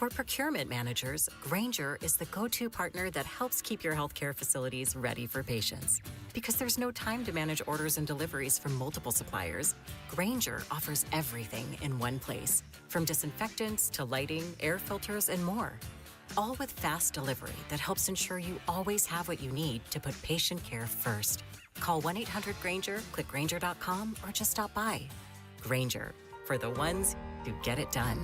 For procurement managers, Grainger is the go-to partner that helps keep your healthcare facilities ready for patients. Because there's no time to manage orders and deliveries from multiple suppliers, Grainger offers everything in one place, from disinfectants to lighting, air filters, and more. All with fast delivery that helps ensure you always have what you need to put patient care first. Call 1-800-GRAINGER, click Grainger.com, or just stop by. Grainger, for the ones who get it done.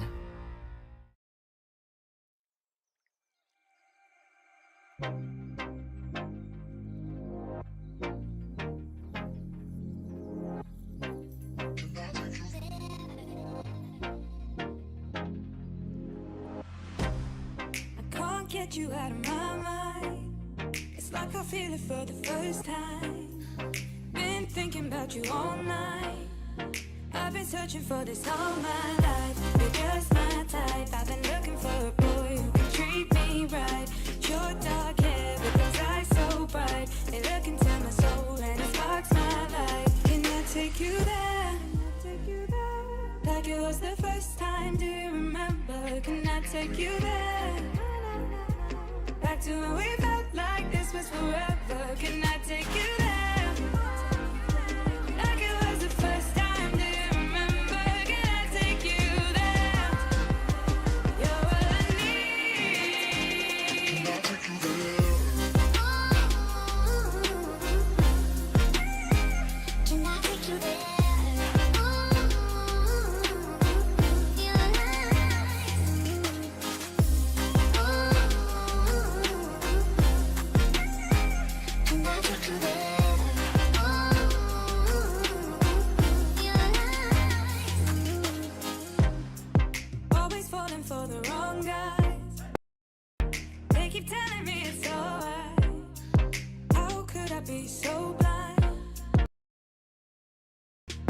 Get you out of my mind. It's like I feel it for the first time. Been thinking about you all night. I've been searching for this all my life. You're just my type. I've been looking for a boy who can treat me right. Your dark hair with those eyes so bright. They look into my soul and it sparks my life. Can I take you there? Like it was the first time. Do you remember? Can I take you there? Back to when we felt like this was forever. Can I take you there? Like it was the first time. Do you remember? Can I take you there? You're all I need. Can I take you there? Can I take you there? For the wrong guys, they keep telling me it's alright. How could I be so blind?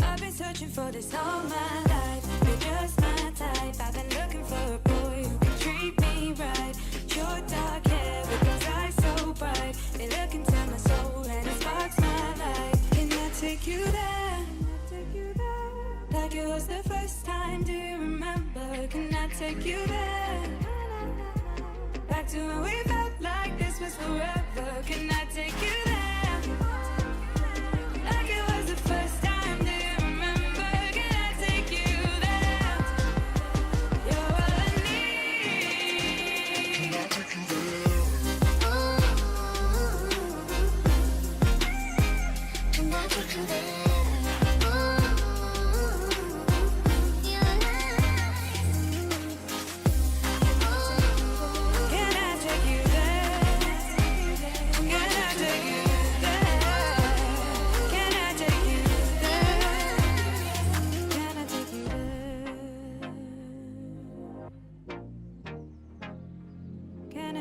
I've been searching for this all my life. You're just my type. I've been looking for a boy who can treat me right. Your dark hair with those eyes so bright. They look into my soul and it sparks my life. Can I take you there? Like it was the first time. Do you remember? Can I take you there? Back to when we felt like this was forever. Can I take you there? Like it was the first time. Do you remember? Can I take you there? You're all I need. Can I take you there? Can I take you there?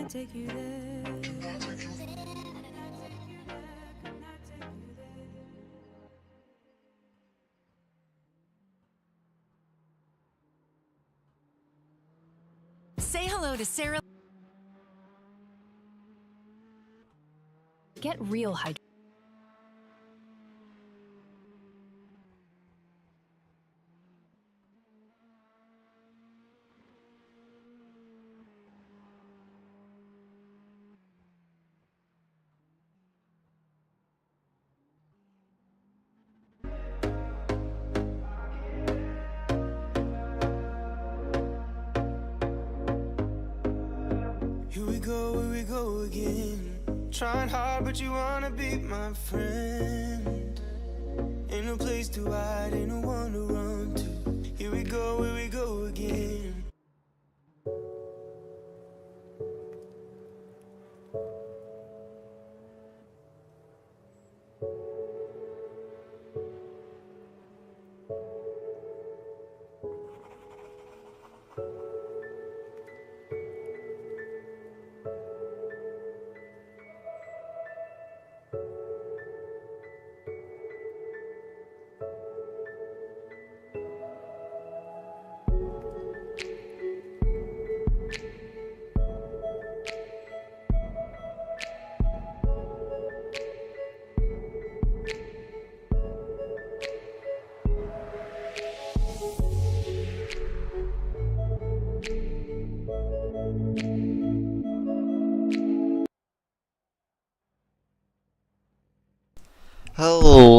Take you there. Say hello to Sarah. Get real hydration. Here we go again. Trying hard, but you wanna be my friend. Ain't no place to hide, ain't no one to run to. Here we go again.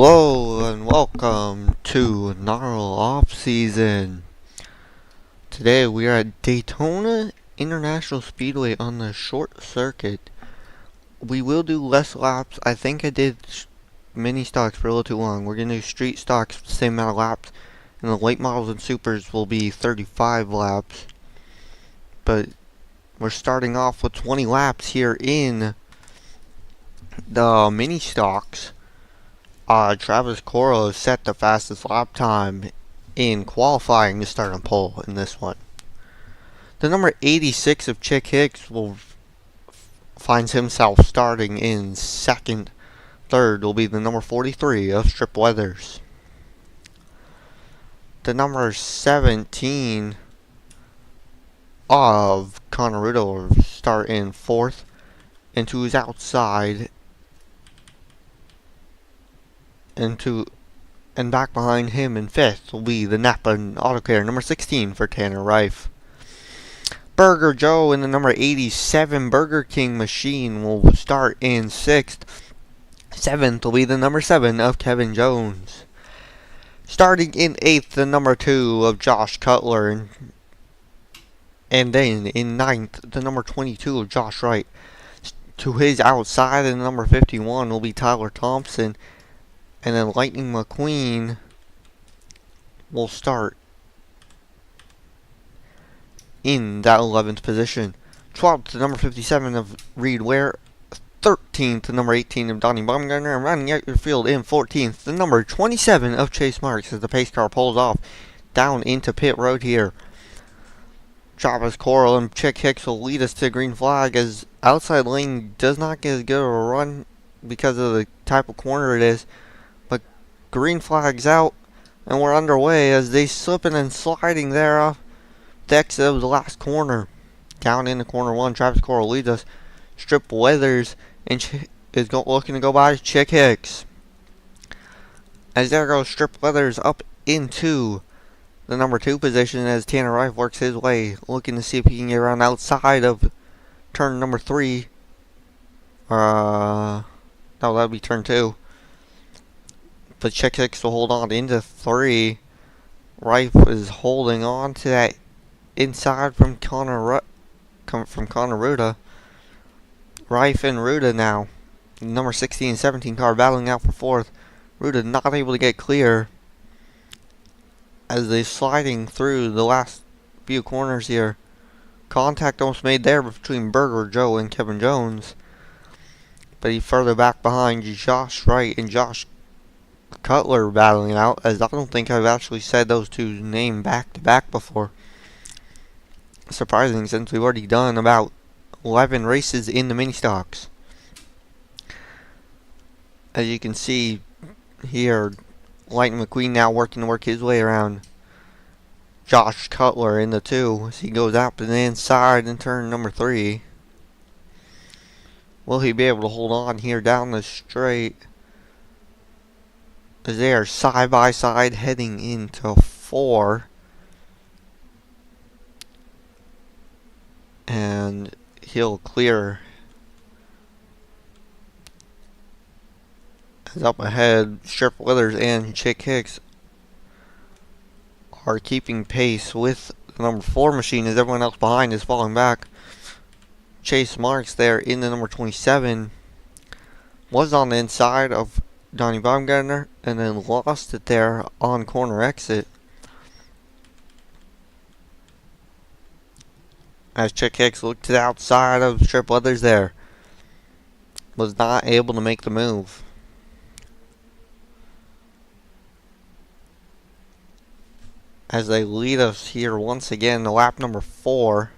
Hello and welcome to NARL Offseason. Today we are at Daytona International Speedway on the short circuit. We will do less laps. I think I did mini stocks for a little too long. We're going to do street stocks, same amount of laps. And the late models and supers will be 35 laps. But we're starting off with 20 laps here in the mini stocks. Travis Coro has set the fastest lap time in qualifying to start on pole in this one. The number 86 of Chick Hicks finds himself starting in second. Third will be the number 43 of Strip Weathers. The number 17 of Conneruda will start in fourth, and to his outside, and back behind him in fifth will be the Napa Auto Care number 16 for Tanner Reif. Burger Joe in the number 87 Burger King machine will start in sixth. Seventh will be the number 7 of Kevin Jones. Starting in eighth, the number 2 of Josh Cutler, and then in ninth, the number 22 of Josh Wright. To his outside, the number 51 will be Tyler Thompson. And then Lightning McQueen will start in that 11th position. 12th to number 57 of Reed Ware. 13th to number 18 of Donnie Baumgartner. And rounding out your field in 14th, the number 27 of Chase Marks as the pace car pulls off down into pit road here. Travis Coral and Chick Hicks will lead us to green flag as outside lane does not get as good of a run because of the type of corner it is. Green flag's out, and we're underway as they slipping and sliding there off the exit of the last corner. Down into corner one, Travis Coral leads us. Strip Weathers and is looking to go by Chick Hicks. As there goes Strip Weathers up into the number 2 position as Tanner Reif works his way, looking to see if he can get around outside of turn number 3. No, that would be turn 2. But Chick Hicks will hold on into 3. Reif is holding on to that inside from Conneruda. Reif and Ruda now. Number 16 and 17 car battling out for 4th. Ruda not able to get clear as they're sliding through the last few corners here. Contact almost made there between Burger Joe and Kevin Jones. But he's further back behind Josh Wright and Josh Cutler battling it out, as I don't think I've actually said those two names back to back before. Surprising, since we've already done about 11 races in the mini stocks. As you can see here, Lightning McQueen now working to work his way around Josh Cutler in the 2 as he goes out to the inside in turn number 3. Will he be able to hold on here down the straight? As they are side by side heading into 4. And he'll clear. As up ahead, Strip Withers and Chick Hicks are keeping pace with the number 4 machine as everyone else behind is falling back. Chase Marks there in the number 27 was on the inside of Donnie Baumgartner and then lost it there on corner exit. As Chick Hicks looked to the outside of Strip Weathers there. Was not able to make the move. As they lead us here once again to lap number 4.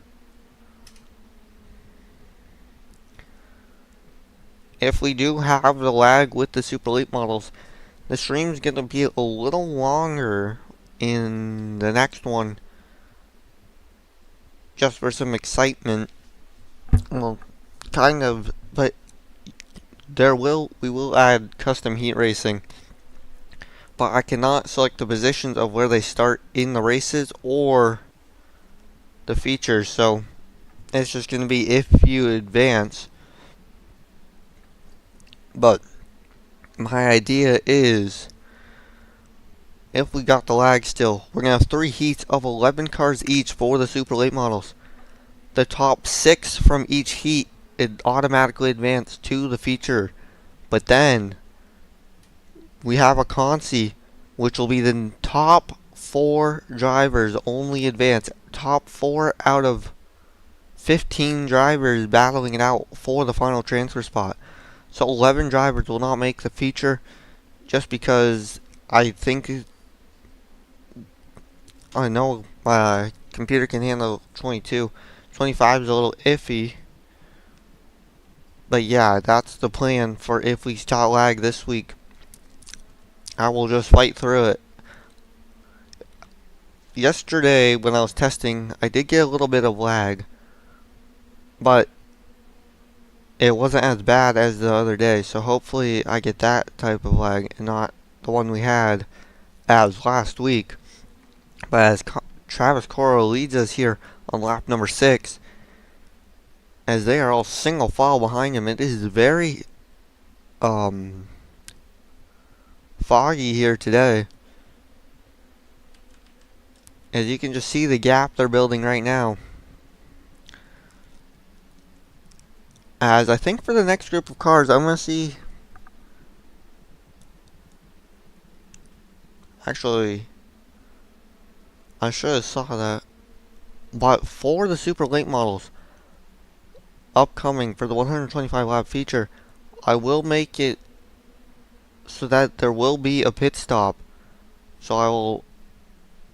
If we do have the lag with the Super Elite models, the stream's going to be a little longer in the next one. Just for some excitement. Well, kind of, but we will add custom heat racing. But I cannot select the positions of where they start in the races or the features, so it's just going to be if you advance. But my idea is, if we got the lag still, we're going to have 3 heats of 11 cars each for the super late models. The top 6 from each heat automatically advance to the feature. But then we have a consi, which will be the top 4 drivers only advance. Top 4 out of 15 drivers battling it out for the final transfer spot. So 11 drivers will not make the feature, just because I think, I know my computer can handle 22. 25 is a little iffy. But yeah, that's the plan for if we start lag this week. I will just fight through it. Yesterday, when I was testing, I did get a little bit of lag, but it wasn't as bad as the other day, so hopefully I get that type of lag and not the one we had as last week. But as Travis Coro leads us here on lap number 6, as they are all single file behind him, it is very foggy here today. As you can just see the gap they're building right now. As I think for the next group of cars, I'm going to see... Actually, I should have saw that. But for the super late models, upcoming for the 125 lap feature, I will make it so that there will be a pit stop. So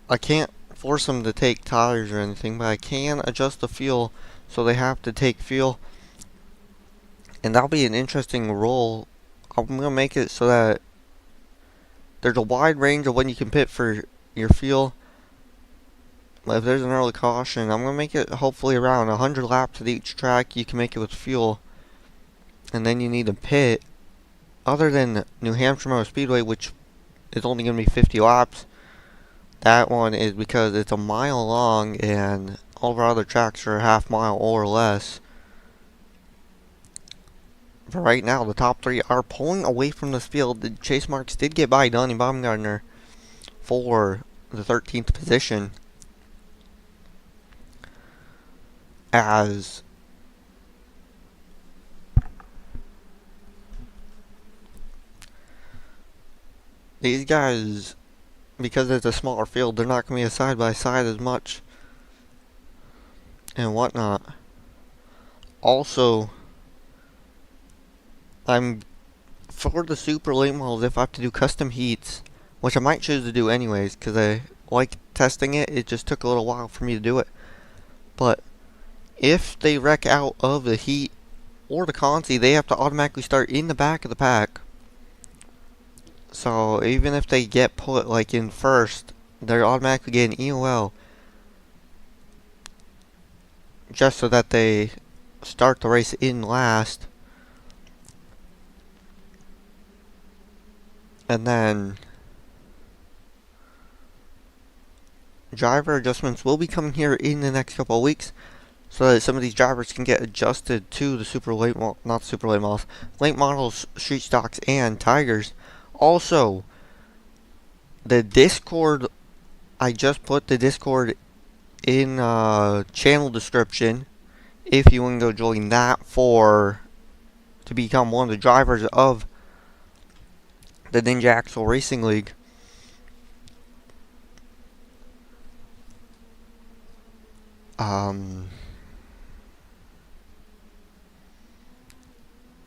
I can't force them to take tires or anything, but I can adjust the fuel so they have to take fuel. And that'll be an interesting role. I'm going to make it so that there's a wide range of when you can pit for your fuel. If there's an early caution, I'm going to make it hopefully around 100 laps at each track. You can make it with fuel. And then you need a pit. Other than New Hampshire Motor Speedway, which is only going to be 50 laps. That one is because it's a mile long and all of our other tracks are a half mile or less. For right now, the top 3 are pulling away from this field. The chase marks did get by Donnie Baumgartner for the 13th position. As these guys, because it's a smaller field, they're not going to be a side-by-side as much and whatnot. Also, for the super late models, if I have to do custom heats, which I might choose to do anyways, because I like testing it, it just took a little while for me to do it. But if they wreck out of the heat or the consi, they have to automatically start in the back of the pack. So even if they get put like in first, they're automatically getting EOL, just so that they start the race in last. And then driver adjustments will be coming here in the next couple of weeks, so that some of these drivers can get adjusted to the super late, not super late models, late models, street stocks, and tigers. Also, the Discord, I just put the Discord in channel description if you want to go join that to become one of the drivers of the Ninja Axle Racing League.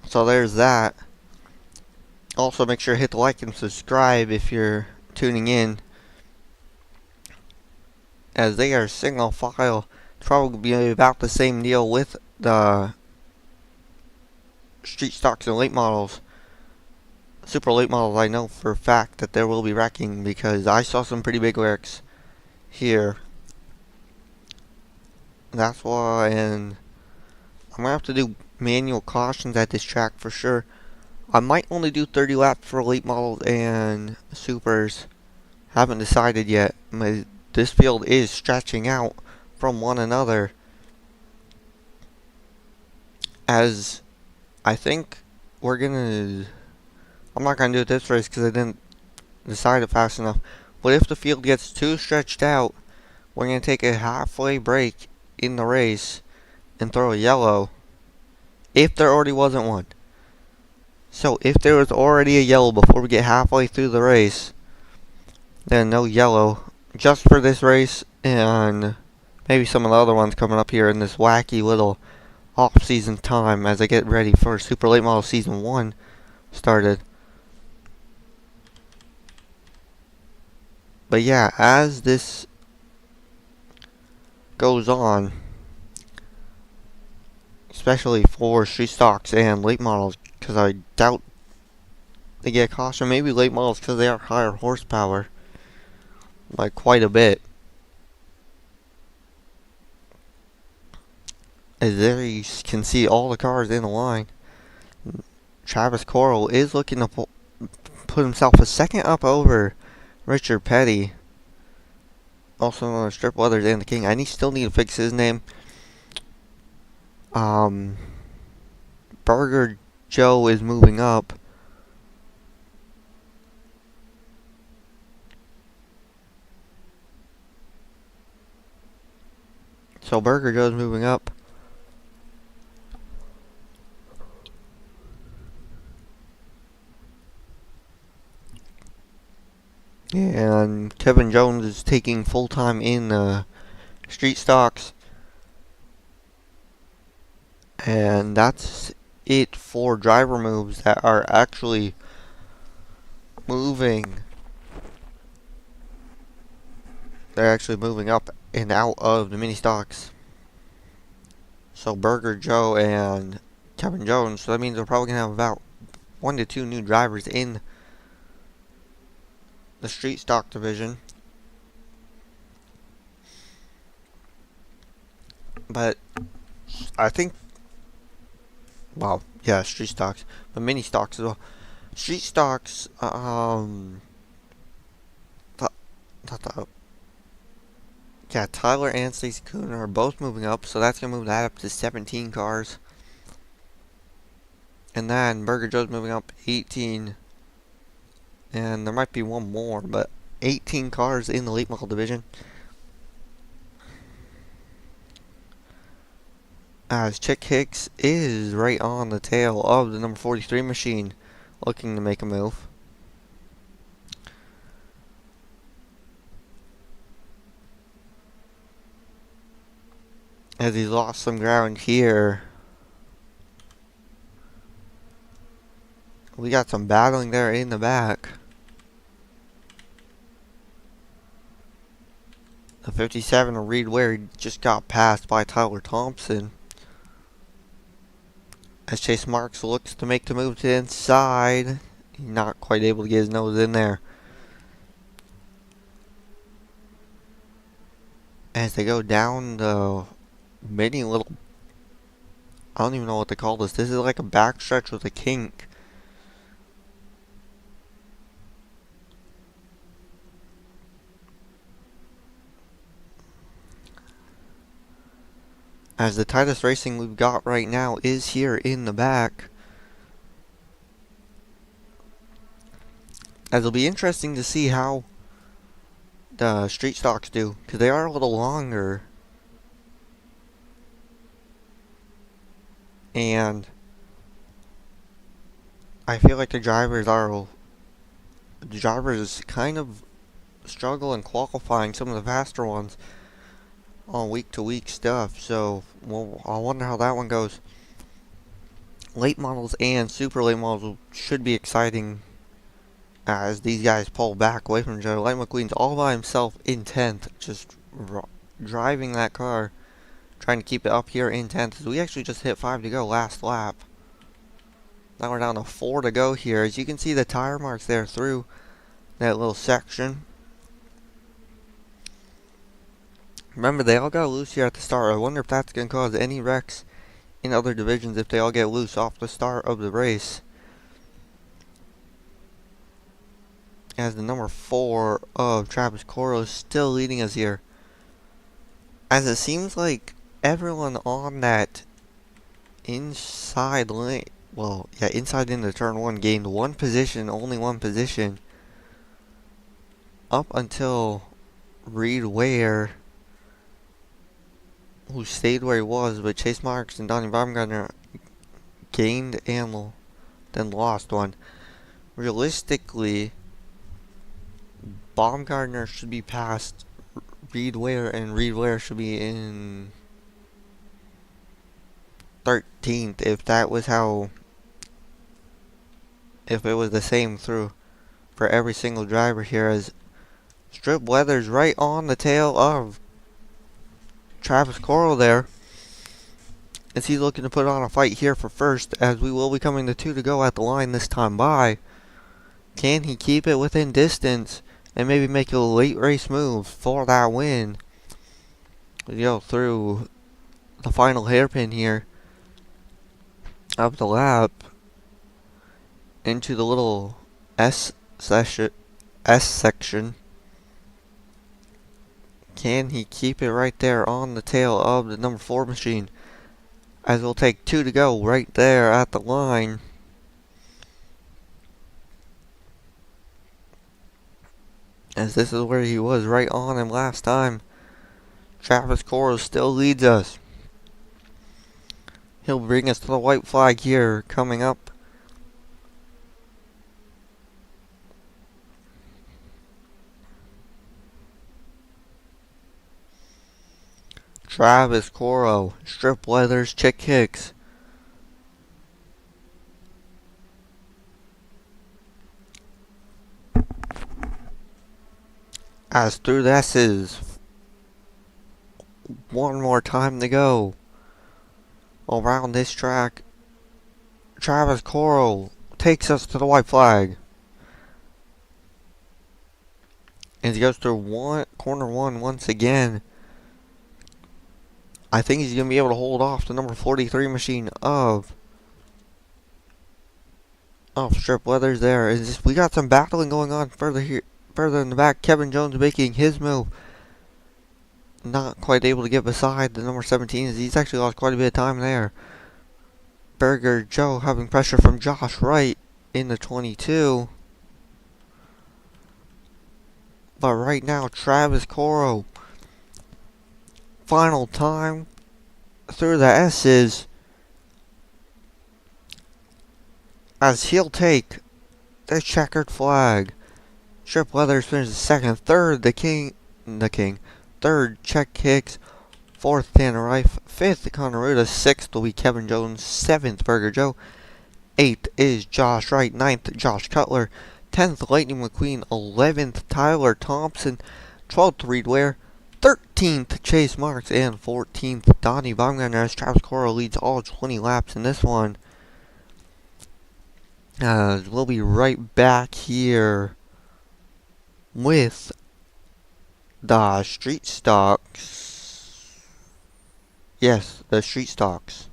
So there's that. Also, make sure to hit the like and subscribe if you're tuning in, as they are single file. It's probably be about the same deal with the street stocks and late models. Super late models, I know for a fact that there will be wrecking, because I saw some pretty big wrecks here. That's why, and I'm going to have to do manual cautions at this track for sure. I might only do 30 laps for late models and supers. Haven't decided yet. This field is stretching out from one another, as I think we're going to I'm not going to do it this race because I didn't decide it fast enough. But if the field gets too stretched out, we're going to take a halfway break in the race and throw a yellow if there already wasn't one. So if there was already a yellow before we get halfway through the race, then no yellow just for this race and maybe some of the other ones coming up here in this wacky little off-season time as I get ready for Super Late Model Season 1 started. But yeah, as this goes on, especially for street stocks and late models, because I doubt they get caution. Maybe late models because they are higher horsepower by quite a bit. As there you can see all the cars in the line. Travis Coral is looking to put himself a second up over Richard Petty, also known as Strip Weathers and the King. I still need to fix his name. Burger Joe is moving up. So Burger Joe's moving up. And Kevin Jones is taking full time in street stocks. And that's it for driver moves that are actually moving. They're actually moving up and out of the mini stocks. So Burger Joe and Kevin Jones. So that means we're probably going to have about 1 to 2 new drivers in the street stock division. But I think, well, yeah, street stocks, but mini stocks as well. Street stocks, yeah, Tyler and Stacey Cooner are both moving up, so that's going to move that up to 17 cars. And then Burger Joe's moving up 18. And there might be one more, but 18 cars in the late model division. As Chick Hicks is right on the tail of the number 43 machine, looking to make a move. As he lost some ground here. We got some battling there in the back. The 57 of Reed Ware just got passed by Tyler Thompson. As Chase Marks looks to make the move to the inside. He's not quite able to get his nose in there. As they go down the mini little, I don't even know what to call this. This is like a backstretch with a kink. As the tightest racing we've got right now is here in the back. As it'll be interesting to see how the street stocks do, because they are a little longer. And I feel like the drivers kind of struggle in qualifying some of the faster ones on week-to-week stuff, so I wonder how that one goes. Late models and super late models should be exciting as these guys pull back away from each other. Light McQueen's all by himself in 10th, just driving that car, trying to keep it up here in 10th. We actually just hit 5 to go last lap. Now we're down to 4 to go here. As you can see the tire marks there through that little section. Remember, they all got loose here at the start. I wonder if that's going to cause any wrecks in other divisions if they all get loose off the start of the race. As the number 4 of Travis Coral is still leading us here. As it seems like everyone on that inside lane, well, yeah, inside into turn 1, gained one position, only one position, up until Reed Ware, who stayed where he was, but Chase Marks and Donnie Baumgartner gained and then lost one. Realistically, Baumgartner should be past Reed Ware, and Reed Ware should be in 13th if it was the same through for every single driver here, as Strip Weather's right on the tail of Travis Coral there, as he's looking to put on a fight here for first, as we will be coming to 2 to go at the line this time by. Can he keep it within distance and maybe make a late race move for that win? We go through the final hairpin here of the lap into the little S section. Can he keep it right there on the tail of the number 4 machine? As we'll take 2 to go right there at the line. As this is where he was right on him last time. Travis Coral still leads us. He'll bring us to the white flag here coming up. Travis Coral, Strip Weathers, Chick Hicks. As through the S's, one more time to go around this track. Travis Coral takes us to the white flag. As he goes through corner 1 once again. I think he's going to be able to hold off the number 43 machine of Strip Weathers there. We got some battling going on further in the back. Kevin Jones making his move. Not quite able to get beside the number 17, as he's actually lost quite a bit of time there. Burger Joe having pressure from Josh Wright in the 22. But right now, Travis Coral, final time through the S's, as he'll take the checkered flag. Strip Weathers finishes second, third third Check Hicks, fourth Tanner Reif, fifth Connor Ruda, sixth will be Kevin Jones, seventh Burger Joe, eighth is Josh Wright, ninth Josh Cutler, 10th Lightning McQueen, 11th Tyler Thompson, 12th Reed Ware, 13th Chase Marks, and 14th Donnie Baumgartner, as Travis Coral leads all 20 laps in this one. We'll be right back here with the street stocks. Yes, the street stocks.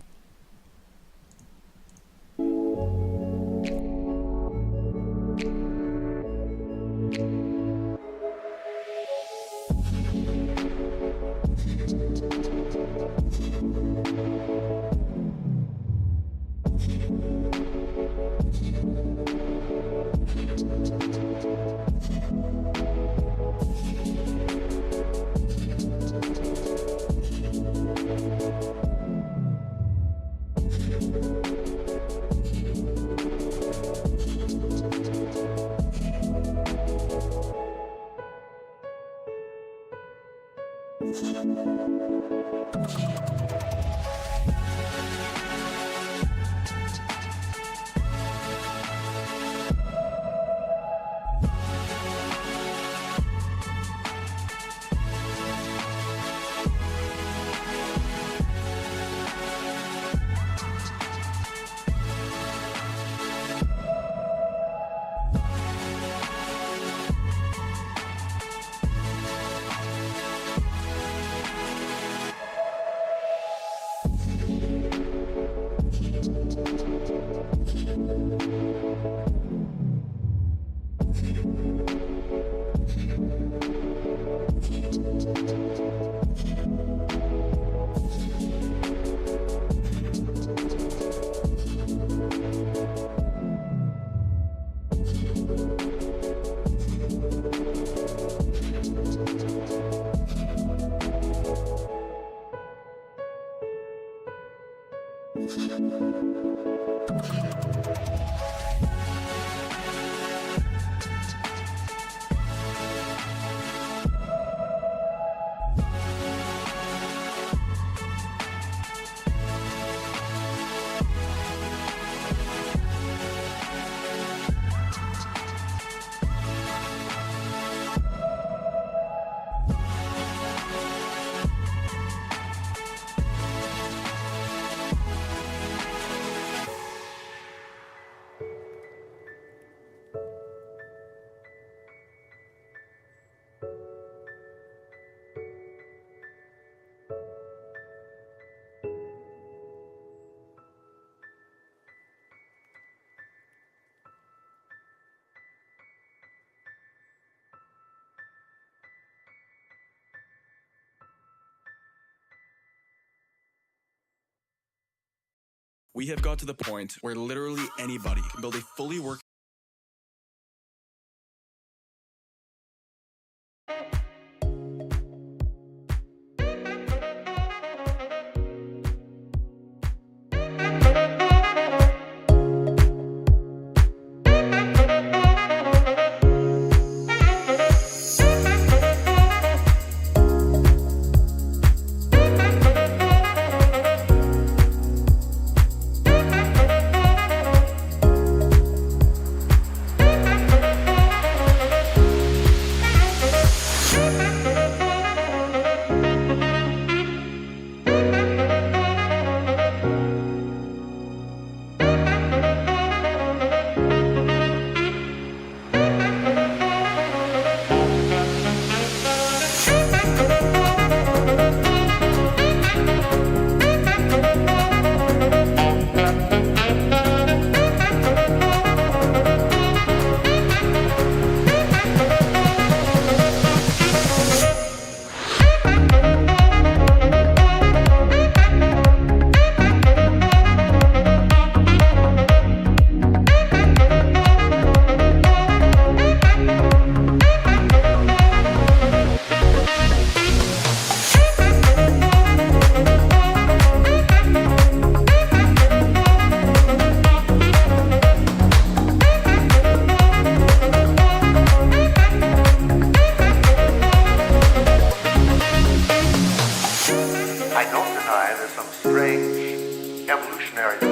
We have got to the point where literally anybody can build a fully working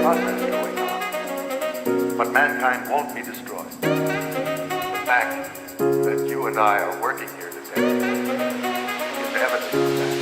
process going on. But mankind won't be destroyed. The fact that you and I are working here today is evidence of that.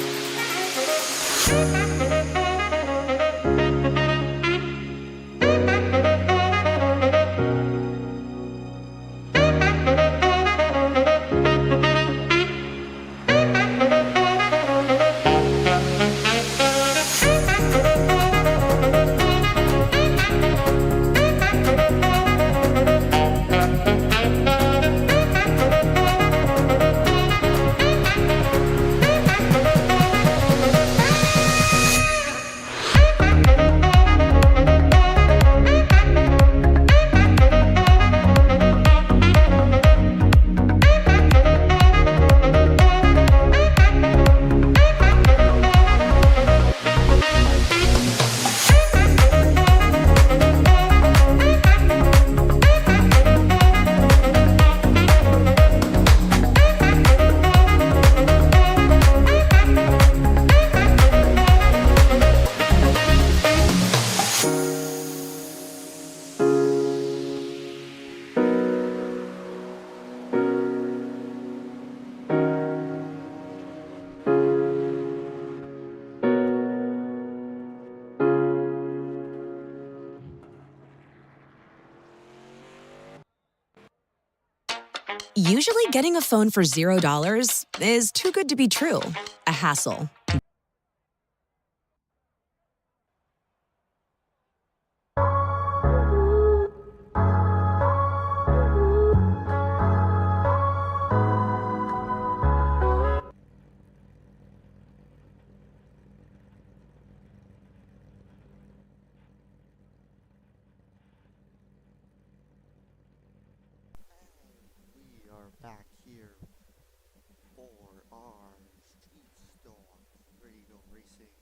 Usually getting a phone for $0 is too good to be true. A hassle. We are back here for our street stop, ready to go racing.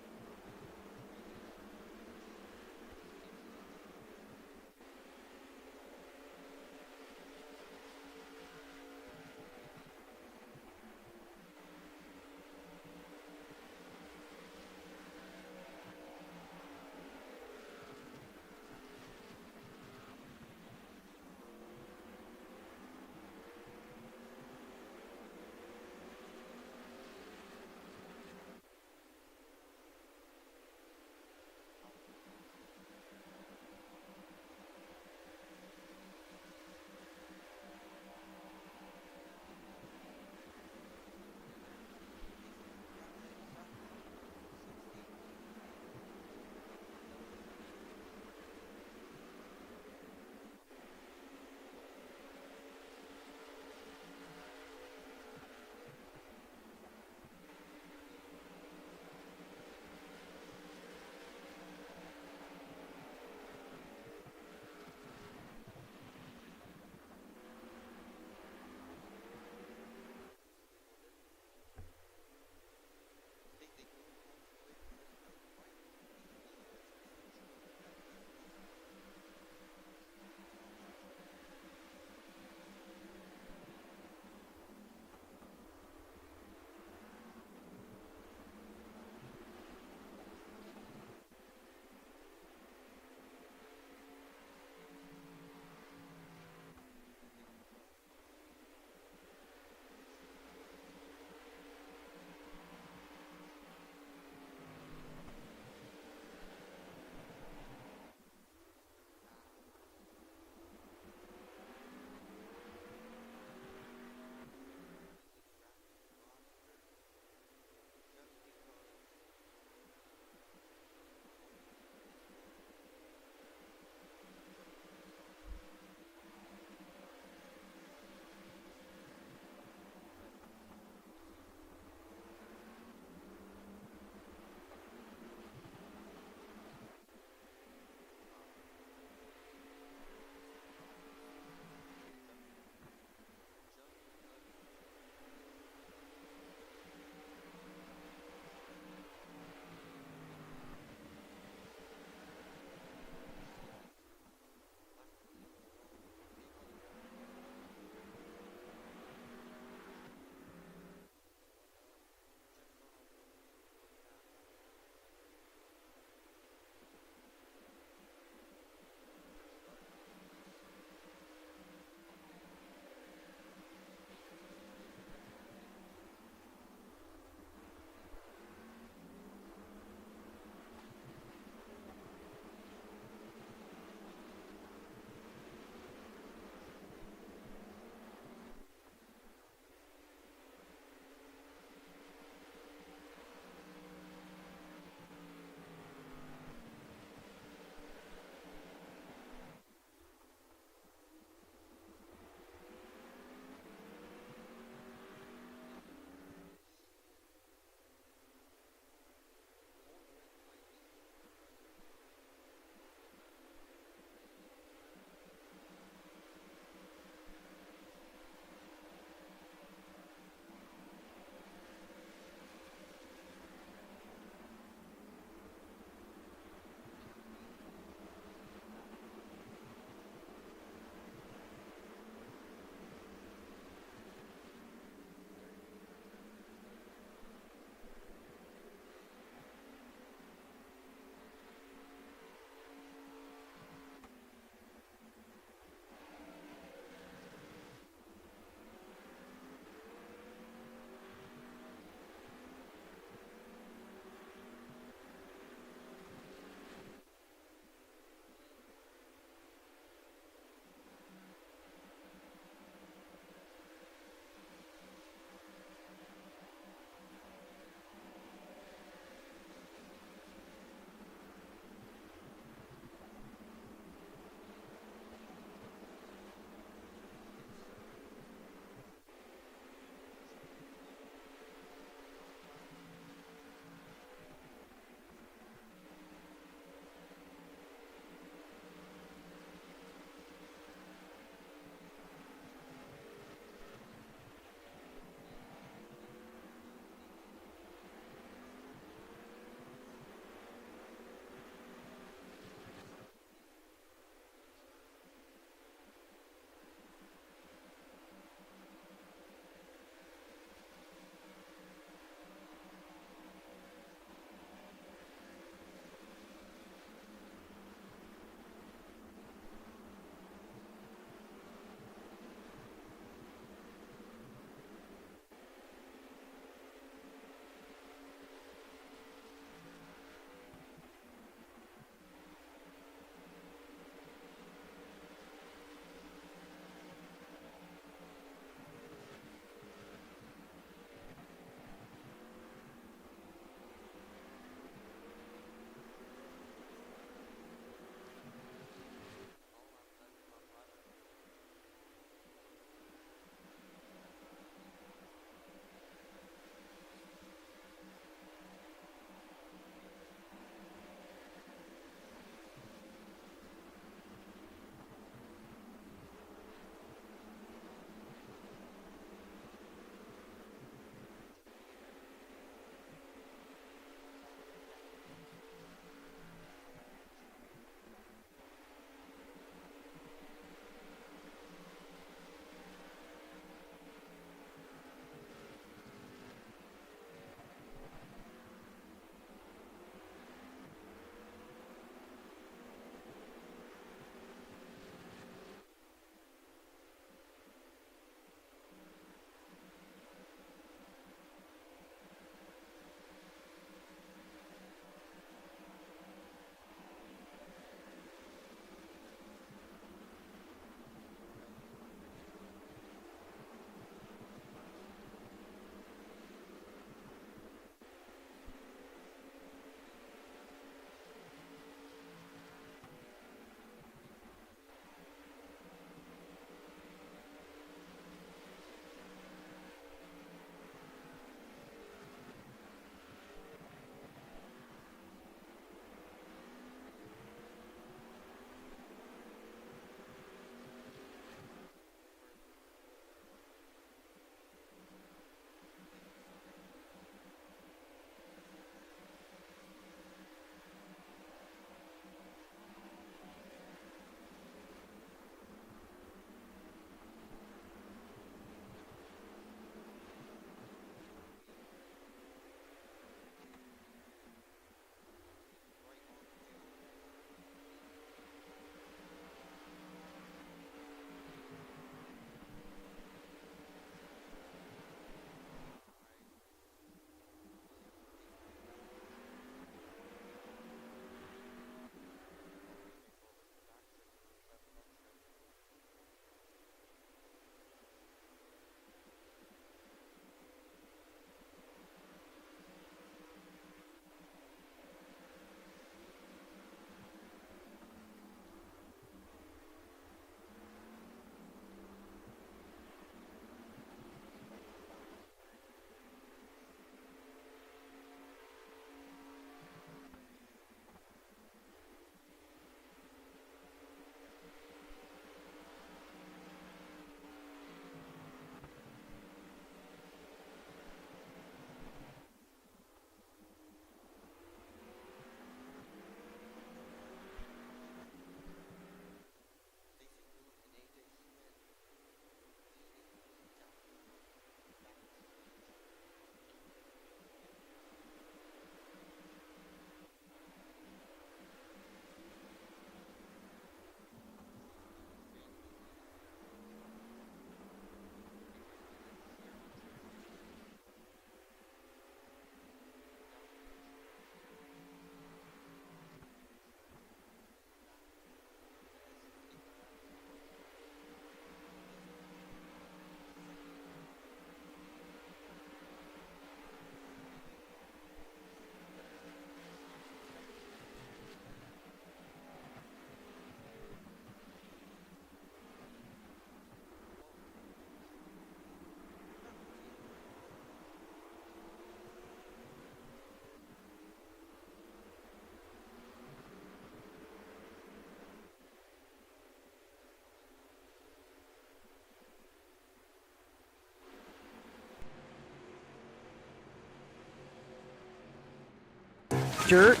Dirt.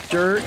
Dirt.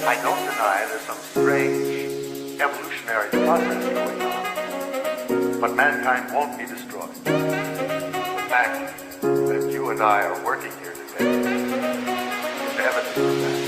I don't deny there's some strange evolutionary process going on, but mankind won't be destroyed. The fact that you and I are working here today is evidence of that.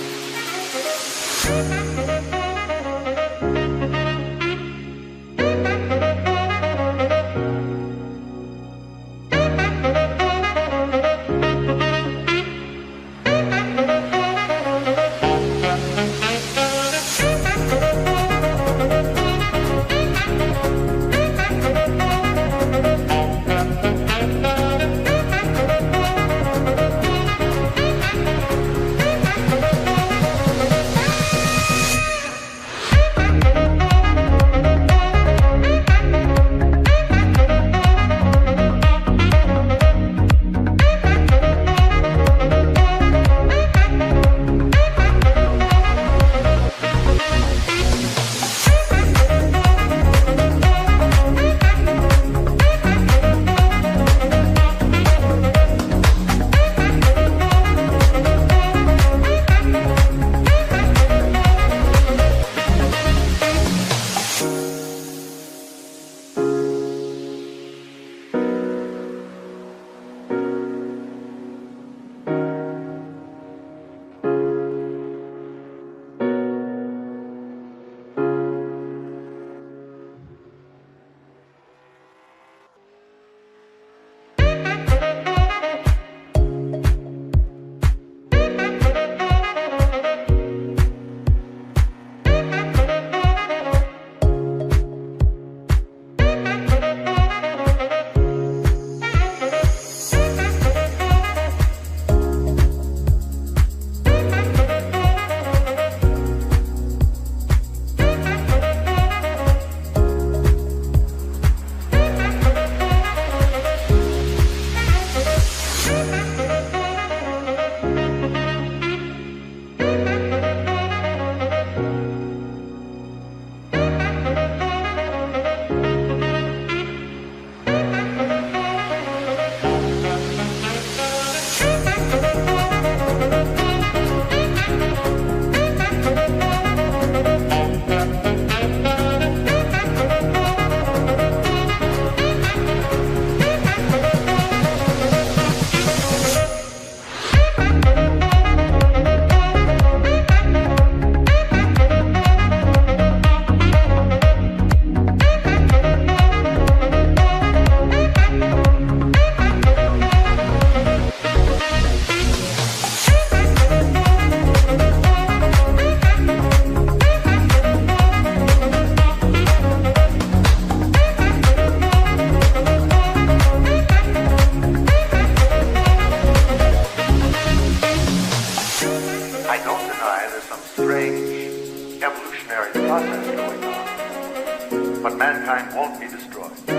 destroyed. The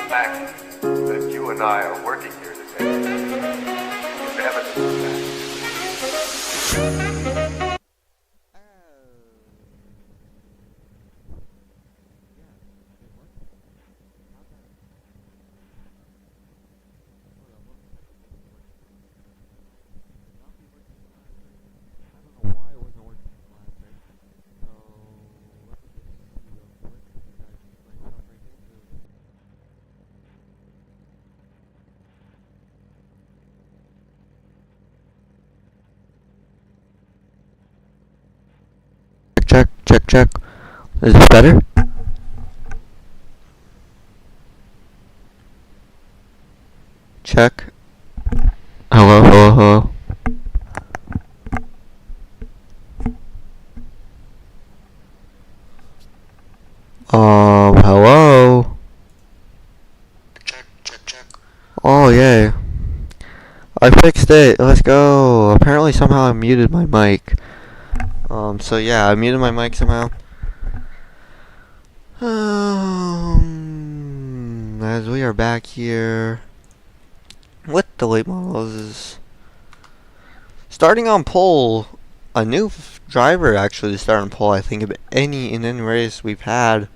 fact that you and I are working here today is evidence of that. Check, check, check. Is this better? Check. Hello, hello, hello. Hello? Check, check, check. Oh, yay. I fixed it. Let's go. Apparently somehow I muted my mic. So yeah, I muted my mic somehow. As we are back here with the late models, starting on pole, a new driver actually to start on pole, I think, of any race we've had.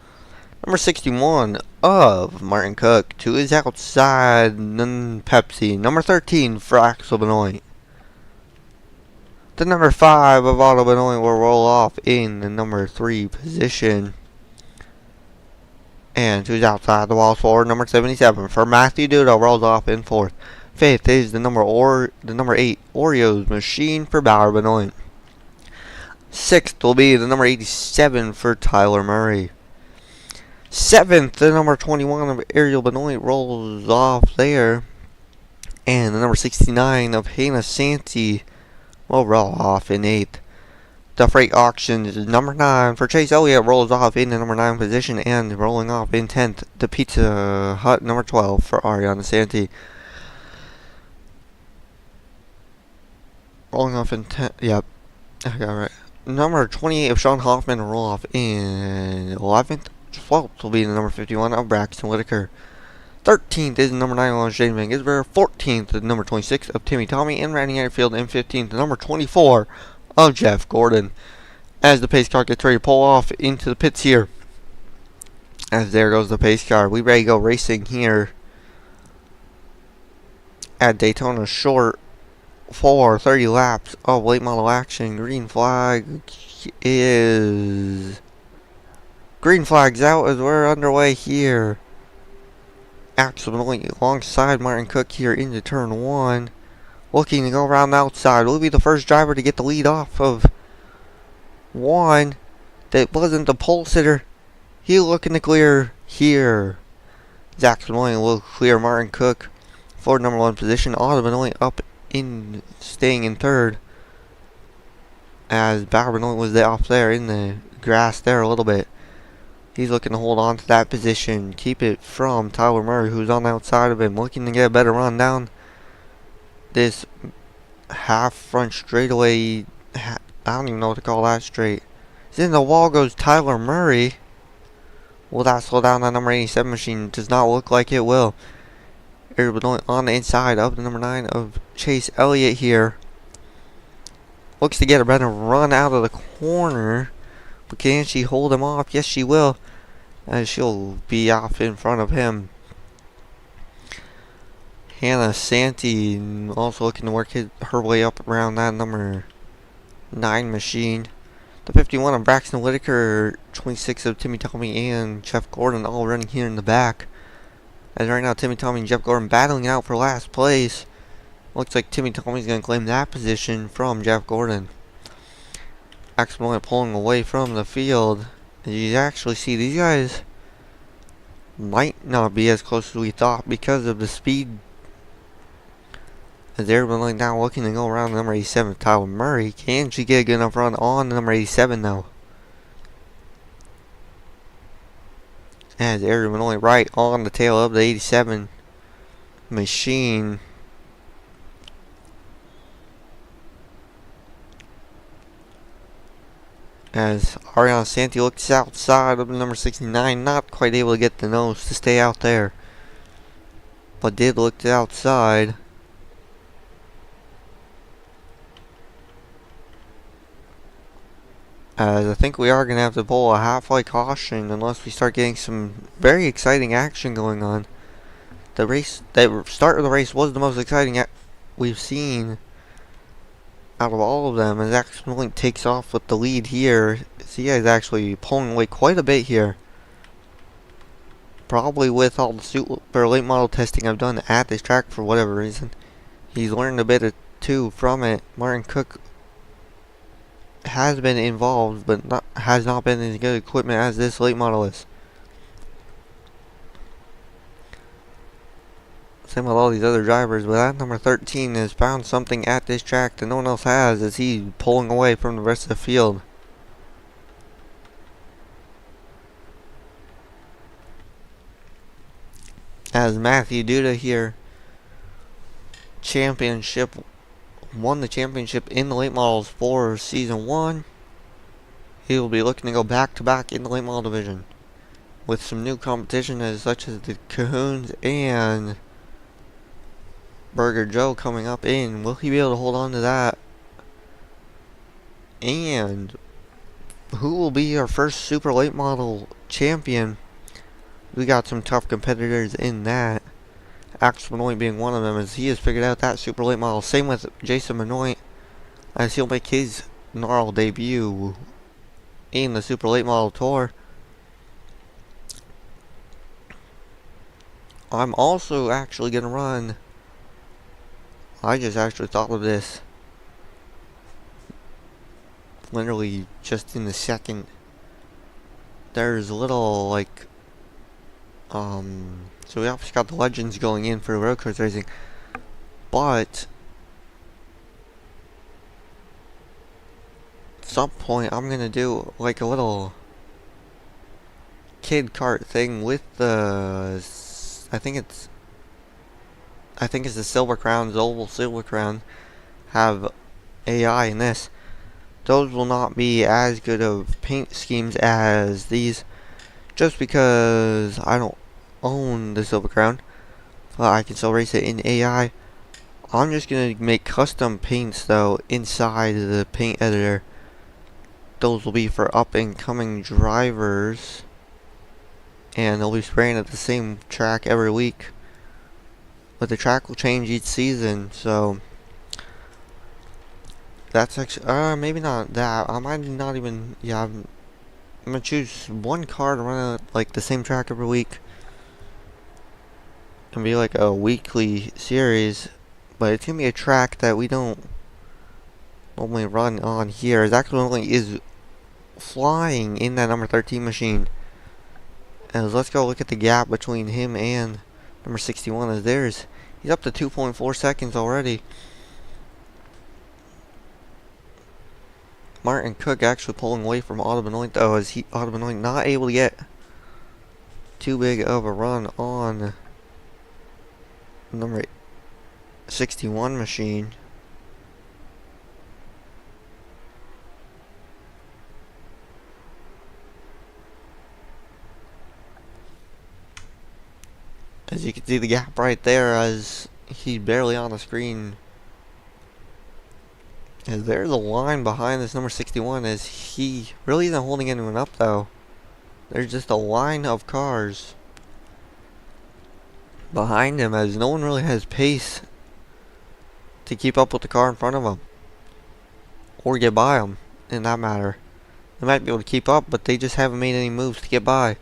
Number 61 of Martin Cook to his outside, Pepsi. Number 13 for Axel Benoit. The number 5 of Otto Benoit will roll off in the number 3 position. And to his outside the walls forward, number 77 for Matthew Duda rolls off in 4th. 5th is the number 8 Oreos Machine for Bauer Benoit. 6th will be the number 87 for Tyler Murray. 7th, the number 21 of Ariel Benoit rolls off there. And the number 69 of Hannah Santee will roll off in 8th. The freight auction is number 9 for Chase Elliott rolls off in the number 9 position, and rolling off in 10th, the Pizza Hut number 12 for Ariana Santee. Rolling off in 10th, yep, I got it right. Number 28 of Sean Hoffman will roll off in 11th. 12th will be the number 51 of Braxton Whitaker. 13th is the number 9 of Shane Van Gisberger. 14th is the number 26 of Timmy Tommy, and rounding out field in 15th, the number 24 of Jeff Gordon. As the pace car gets ready to pull off into the pits here. As there goes the pace car. We ready to go racing here at Daytona short for 30 laps of late model action. Green flag's out as we're underway here. Axel Benoit alongside Martin Cook here into turn 1. Looking to go around the outside. Will be the first driver to get the lead off of 1. That wasn't the pole sitter. He looking to clear here. Axel Benoit will clear Martin Cook for number 1 position. Otto Benoit up in staying in 3rd. As Bauer Benoit was off there in the grass there a little bit. He's looking to hold on to that position. Keep it from Tyler Murray, who's on the outside of him. Looking to get a better run down this half front straightaway. I don't even know what to call that straight. In the wall goes Tyler Murray. Will that slow down that number 87 machine? Does not look like it will. On the inside of the number 9 of Chase Elliott here. Looks to get a better run out of the corner. But can she hold him off? Yes, she will. As she'll be off in front of him. Hannah Santee also looking to work her way up around that number 9 machine. The 51 of Braxton Whitaker, 26 of Timmy Tommy and Jeff Gordon all running here in the back. As right now Timmy Tommy and Jeff Gordon battling it out for last place. Looks like Timmy Tommy's going to claim that position from Jeff Gordon. Axel Benoit pulling away from the field. As you actually see, these guys might not be as close as we thought because of the speed. As everyone now looking to go around number 87, Tyler Murray. Can she get a good enough run on number 87 though? As everyone only right on the tail of the 87 machine. As Ariana Santi looks outside of the number 69, not quite able to get the nose to stay out there, but did look to outside. As I think we are going to have to pull a halfway caution unless we start getting some very exciting action going on. The start of the race was the most exciting we've seen out of all of them, as Axel takes off with the lead here. See, he's actually pulling away quite a bit here. Probably with all the super late model testing I've done at this track for whatever reason. He's learned a bit too from it. Martin Cook has been involved, but has not been as good equipment as this late model is. Same with all these other drivers, but that number 13 has found something at this track that no one else has, as he's pulling away from the rest of the field. As Matthew Duda here won the championship in the late models for season 1. He will be looking to go back to back in the late model division with some new competition such as the Cahoons and Burger Joe coming up in. Will he be able to hold on to that? And who will be our first super late model champion? We got some tough competitors in that. Axel Benoit being one of them, as he has figured out that super late model. Same with Jason Benoit, as he'll make his NARL debut in the super late model tour. I'm also actually going to run, I just actually thought of this literally just in the second. There's a little like so we obviously got the legends going in for road course racing, but at some point I'm gonna do like a little kid kart thing with the I think it's the Silver Crown, the oval Silver Crown, have AI in this. Those will not be as good of paint schemes as these, just because I don't own the Silver Crown, but I can still race it in AI. I'm just gonna make custom paints though inside the paint editor. Those will be for up and coming drivers, and they'll be spraying at the same track every week. But the track will change each season, so that's actually maybe not that. I might not even. Yeah, I'm gonna choose one car to run like the same track every week, and be like a weekly series. But it's gonna be a track that we don't normally run on here. It actually is flying in that number 13 machine. As let's go look at the gap between him and number 61, as he's up to 2.4 seconds already. Martin Cook actually pulling away from Otto Benoit though, as Otto Benoit not able to get too big of a run on number 61 machine. As you can see the gap right there, as he's barely on the screen. As there's a line behind this number 61, as he really isn't holding anyone up though. There's just a line of cars behind him, as no one really has pace to keep up with the car in front of him, or get by him in that matter. They might be able to keep up, but they just haven't made any moves to get by.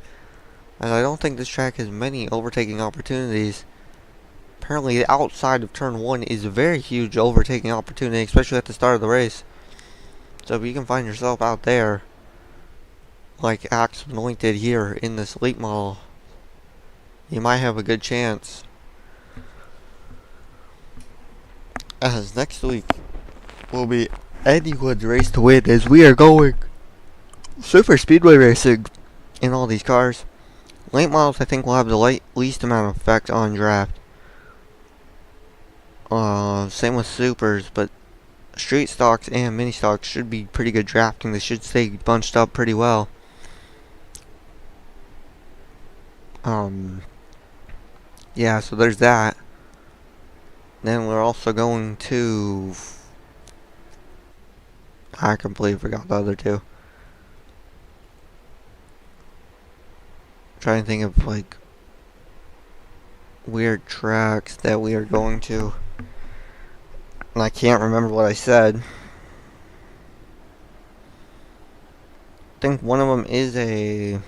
And I don't think this track has many overtaking opportunities. Apparently the outside of turn 1 is a very huge overtaking opportunity, especially at the start of the race. So if you can find yourself out there, like Axel Benoit did here in this late model, you might have a good chance. As next week will be anyone's race to win, as we are going super speedway racing in all these cars. Late models I think will have the least amount of effect on draft. Same with supers, but street stocks and mini stocks should be pretty good drafting. They should stay bunched up pretty well. Yeah, so there's that. Then we're also going to... I completely forgot the other two. Trying to think of like weird tracks that we are going to. And I can't remember what I said. I think one of them is a...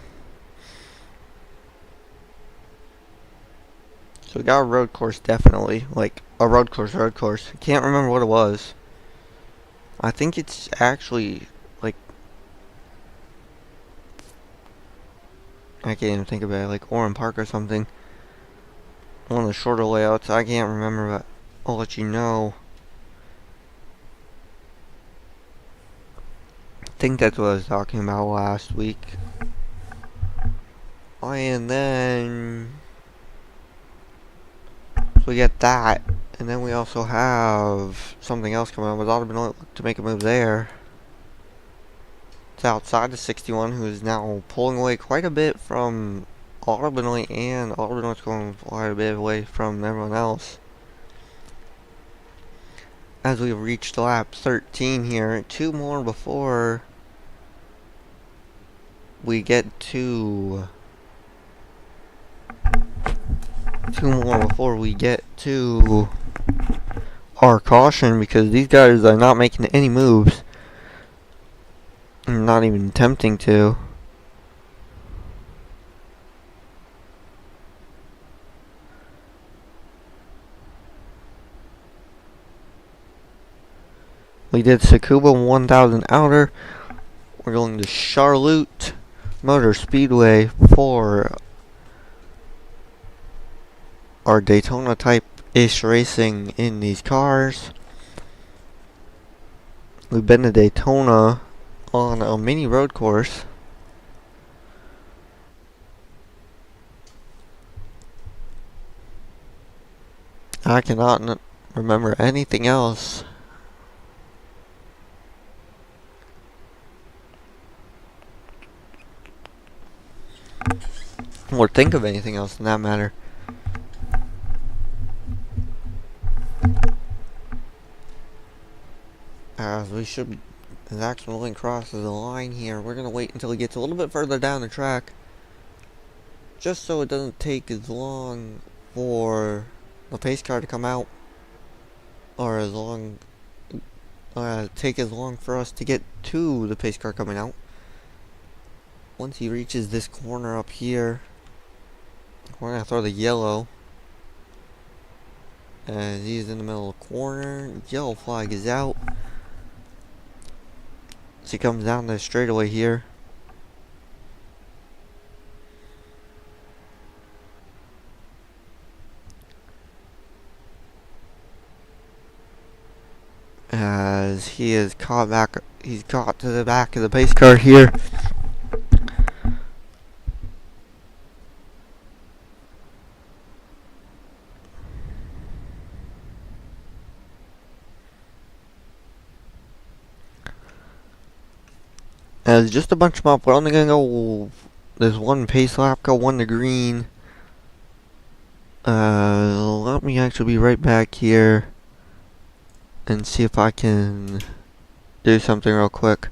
So we got a road course, definitely. Like, a road course. I can't remember what it was. I think it's actually, like... I can't even think about it. Like, Orem Park or something. One of the shorter layouts. I can't remember, but I'll let you know. I think that's what I was talking about last week. Oh, and then... So we get that. And then we also have something else coming up. With Audubon to make a move there. It's outside the 61, who is now pulling away quite a bit from Audubon, and Audubon's going quite a bit away from everyone else. As we've reached lap 13 here, two more before we get to... our caution, because these guys are not making any moves. Not even attempting to. We did Tsukuba 1000 outer. We're going to Charlotte Motor Speedway for our Daytona type-ish racing in these cars. We've been to Daytona on a mini road course. I cannot remember anything else. Or think of anything else in that matter. As we should be, as Axel Link crosses the line here, we're going to wait until he gets a little bit further down the track. Just so it doesn't take as long for the pace car to come out. Or as long, take as long for us to get to the pace car coming out. Once he reaches this corner up here, we're going to throw the yellow. As he's in the middle of the corner, yellow flag is out. So he comes down the straightaway here. As he is caught back, he's caught to the back of the pace car here. As just a bunch of them up, we're only gonna go this one pace lap, go one to green. Let me actually be right back here and see if I can do something real quick.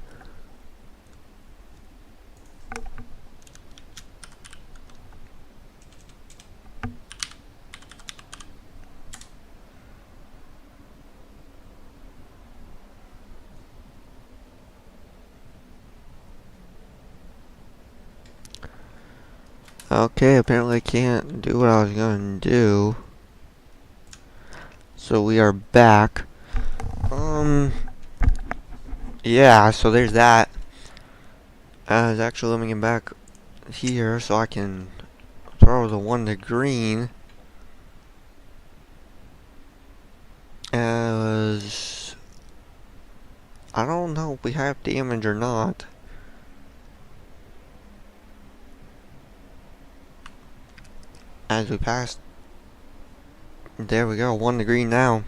Okay, apparently I can't do what I was going to do. So we are back. Yeah, so there's that. I was actually living him back here so I can throw the one to green. As I don't know if we have damage or not. As we pass, there we go, one to green now.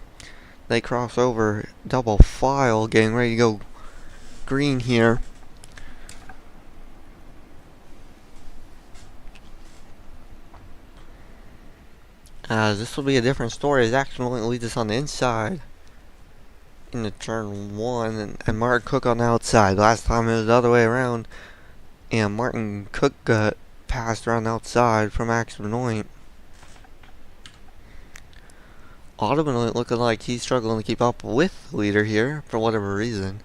They cross over, double file, getting ready to go green here. As this will be a different story, as Action Point leads us on the inside into turn 1, and Martin Cook on the outside. Last time it was the other way around, and Martin Cook got passed around the outside from Action Benoit. Benoit looking like he's struggling to keep up with the leader here for whatever reason.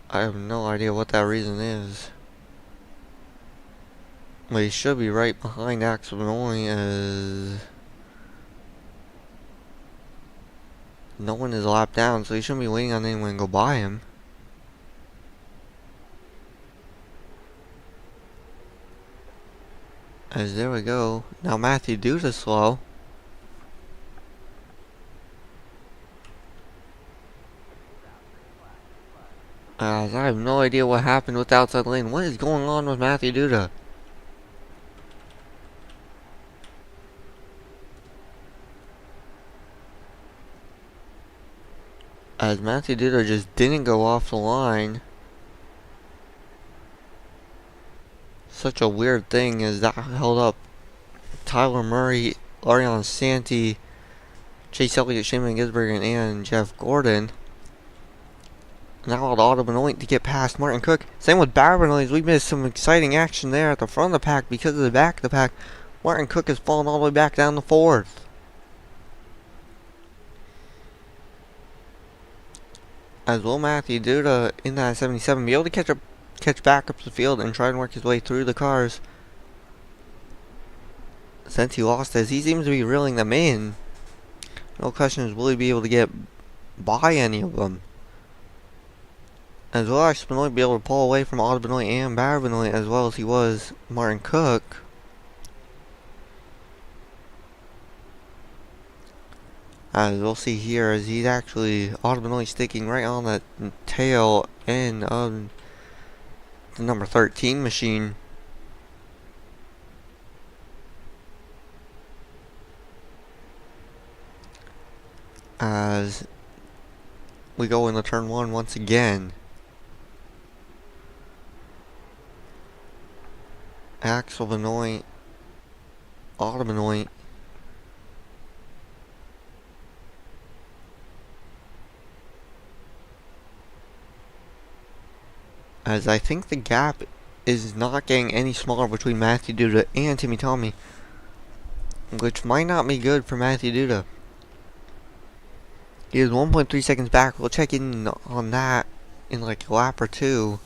I have no idea what that reason is. But he should be right behind Axel Benoit, as no one is a lap down, so he shouldn't be waiting on anyone to go by him. As there we go. Now Matthew Duda slow. As I have no idea what happened with the outside lane. What is going on with Matthew Duda? As Matthew Duda just didn't go off the line. Such a weird thing, as that held up Tyler Murray, Ariane Santee, Chase Elliott, Shane Gisbergen, and Jeff Gordon. Now allowed Benoit to get past Martin Cook. Same with Benoit. We missed some exciting action there at the front of the pack because of the back of the pack. Martin Cook has fallen all the way back down to 4th. As will Matthew Duda in that 77 be able to catch back up the field and try and work his way through the cars. Since he lost as he seems to be reeling them in. No question is, will he be able to get by any of them? As well as Benoit be able to pull away from Benoit and Benoit as well as he was Martin Cook. As we'll see here, as he's actually Benoit sticking right on the tail end of the number 13 machine. As we go into turn 1 once again. Axel Benoit, Benoit. As I think the gap is not getting any smaller between Matthew Duda and Timmy Tommy, which might not be good for Matthew Duda. He is 1.3 seconds back. We'll check in on that in like a lap or two.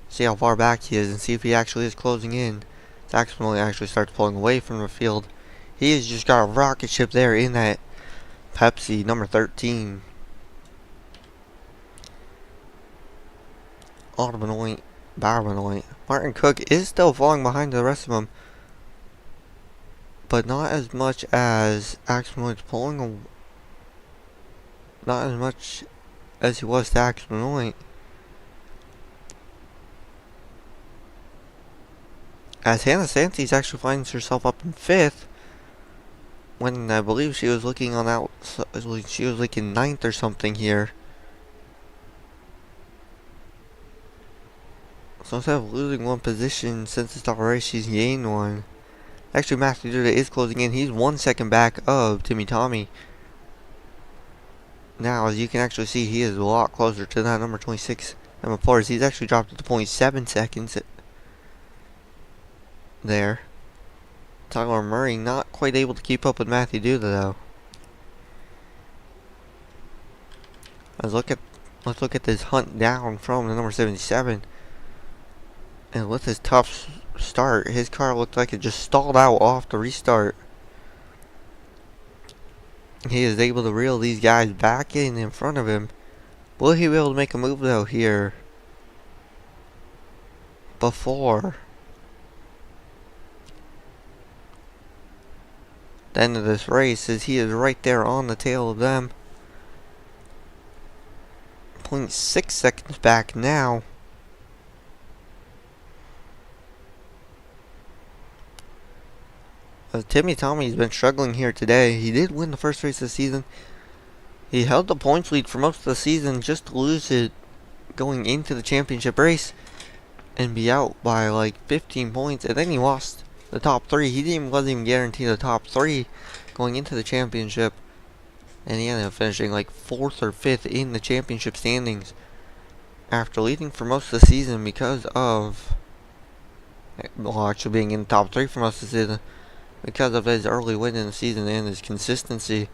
See how far back he is and see if he actually is closing in. Axel Benoit actually starts pulling away from the field. He has just got a rocket ship there in that Pepsi number 13. Benoit, Benoit. Martin Cook is still falling behind the rest of them, but not as much as Axel Benoit's pulling. Not as much as he was to Axel Benoit. As Hannah Santis actually finds herself up in 5th, when I believe she was looking on out. She was like in 9th or something here. So instead of losing one position since the start of the race, she's gained one. Actually, Matthew Duda is closing in. He's 1 second back of Timmy Tommy. Now, as you can actually see, he is a lot closer to that number 26. Number 4, he's actually dropped it to 0.7 seconds there. Tyler Murray not quite able to keep up with Matthew Duda though. Let's look at this hunt down from the number 77. And with his tough start, his car looked like it just stalled out off the restart. He is able to reel these guys back in front of him. Will he be able to make a move though here before the end of this race, as he is right there on the tail of them. 0.6 seconds back now. Timmy Tommy's been struggling here today. He did win the first race of the season. He held the points lead for most of the season just to lose it going into the championship race and be out by like 15 points. And then he lost the top 3. He wasn't even guaranteed the top 3 going into the championship. And he ended up finishing like 4th or 5th in the championship standings after leading for most of the season because of, well, actually being in the top 3 for most of the season because of his early win in the season and his consistency,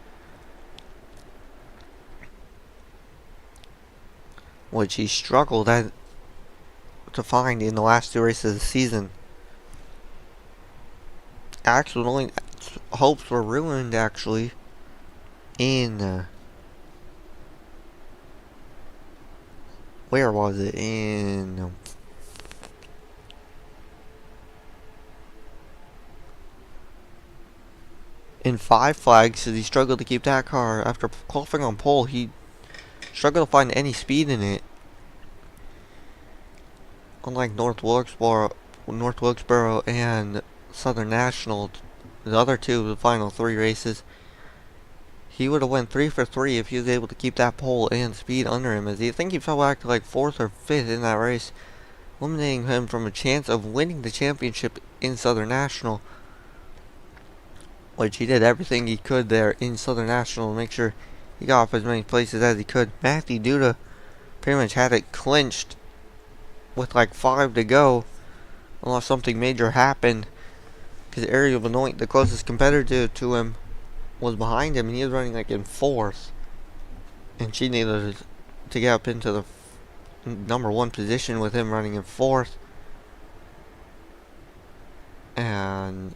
which he struggled to find in the last 2 races of the season. Actually, hopes were ruined actually in where was it? In 5 Flags, as he struggled to keep that car after qualifying on pole. He struggled to find any speed in it. Unlike North Wilkesboro and Southern National, the other 2 of the final 3 races, he would have went 3 for 3 if he was able to keep that pole and speed under him, as I think he fell back to like 4th or 5th in that race, eliminating him from a chance of winning the championship in Southern National, which he did everything he could there in Southern National to make sure he got off as many places as he could. Matthew Duda pretty much had it clinched with like 5 to go, unless something major happened, because Ariel Benoit, the closest competitor to him, was behind him, and he was running like in 4th, and she needed to get up into the number 1 position with him running in 4th, and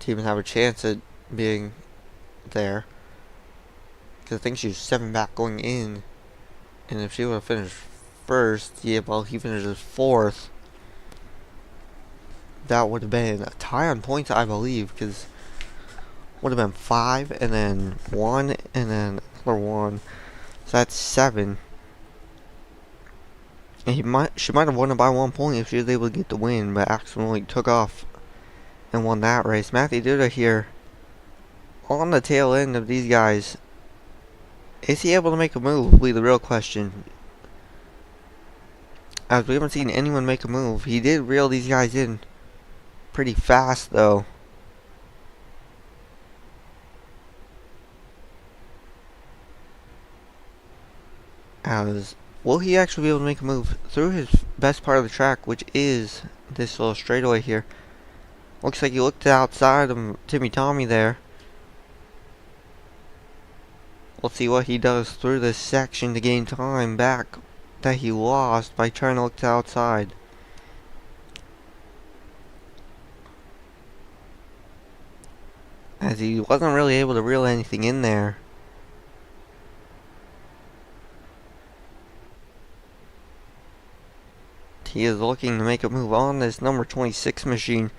to even have a chance at being there, because I think she was 7 back going in, and if she would have finished 1st, yeah, well, he finishes 4th, that would have been a tie on points, I believe, because would have been 5 and then 1 and then another 1, so that's 7. And she might have won it by 1 point if she was able to get the win, but accidentally took off and won that race. Matthew Duda here on the tail end of these guys. Is he able to make a move? Will be the real question, as we haven't seen anyone make a move. He did reel these guys in pretty fast though. Will he actually be able to make a move through his best part of the track, which is this little straightaway here? Looks like he looked outside of Timmy Tommy there. We'll see what he does through this section to gain time back that he lost by trying to look to outside. As he wasn't really able to reel anything in there. He is looking to make a move on this number 26 machine.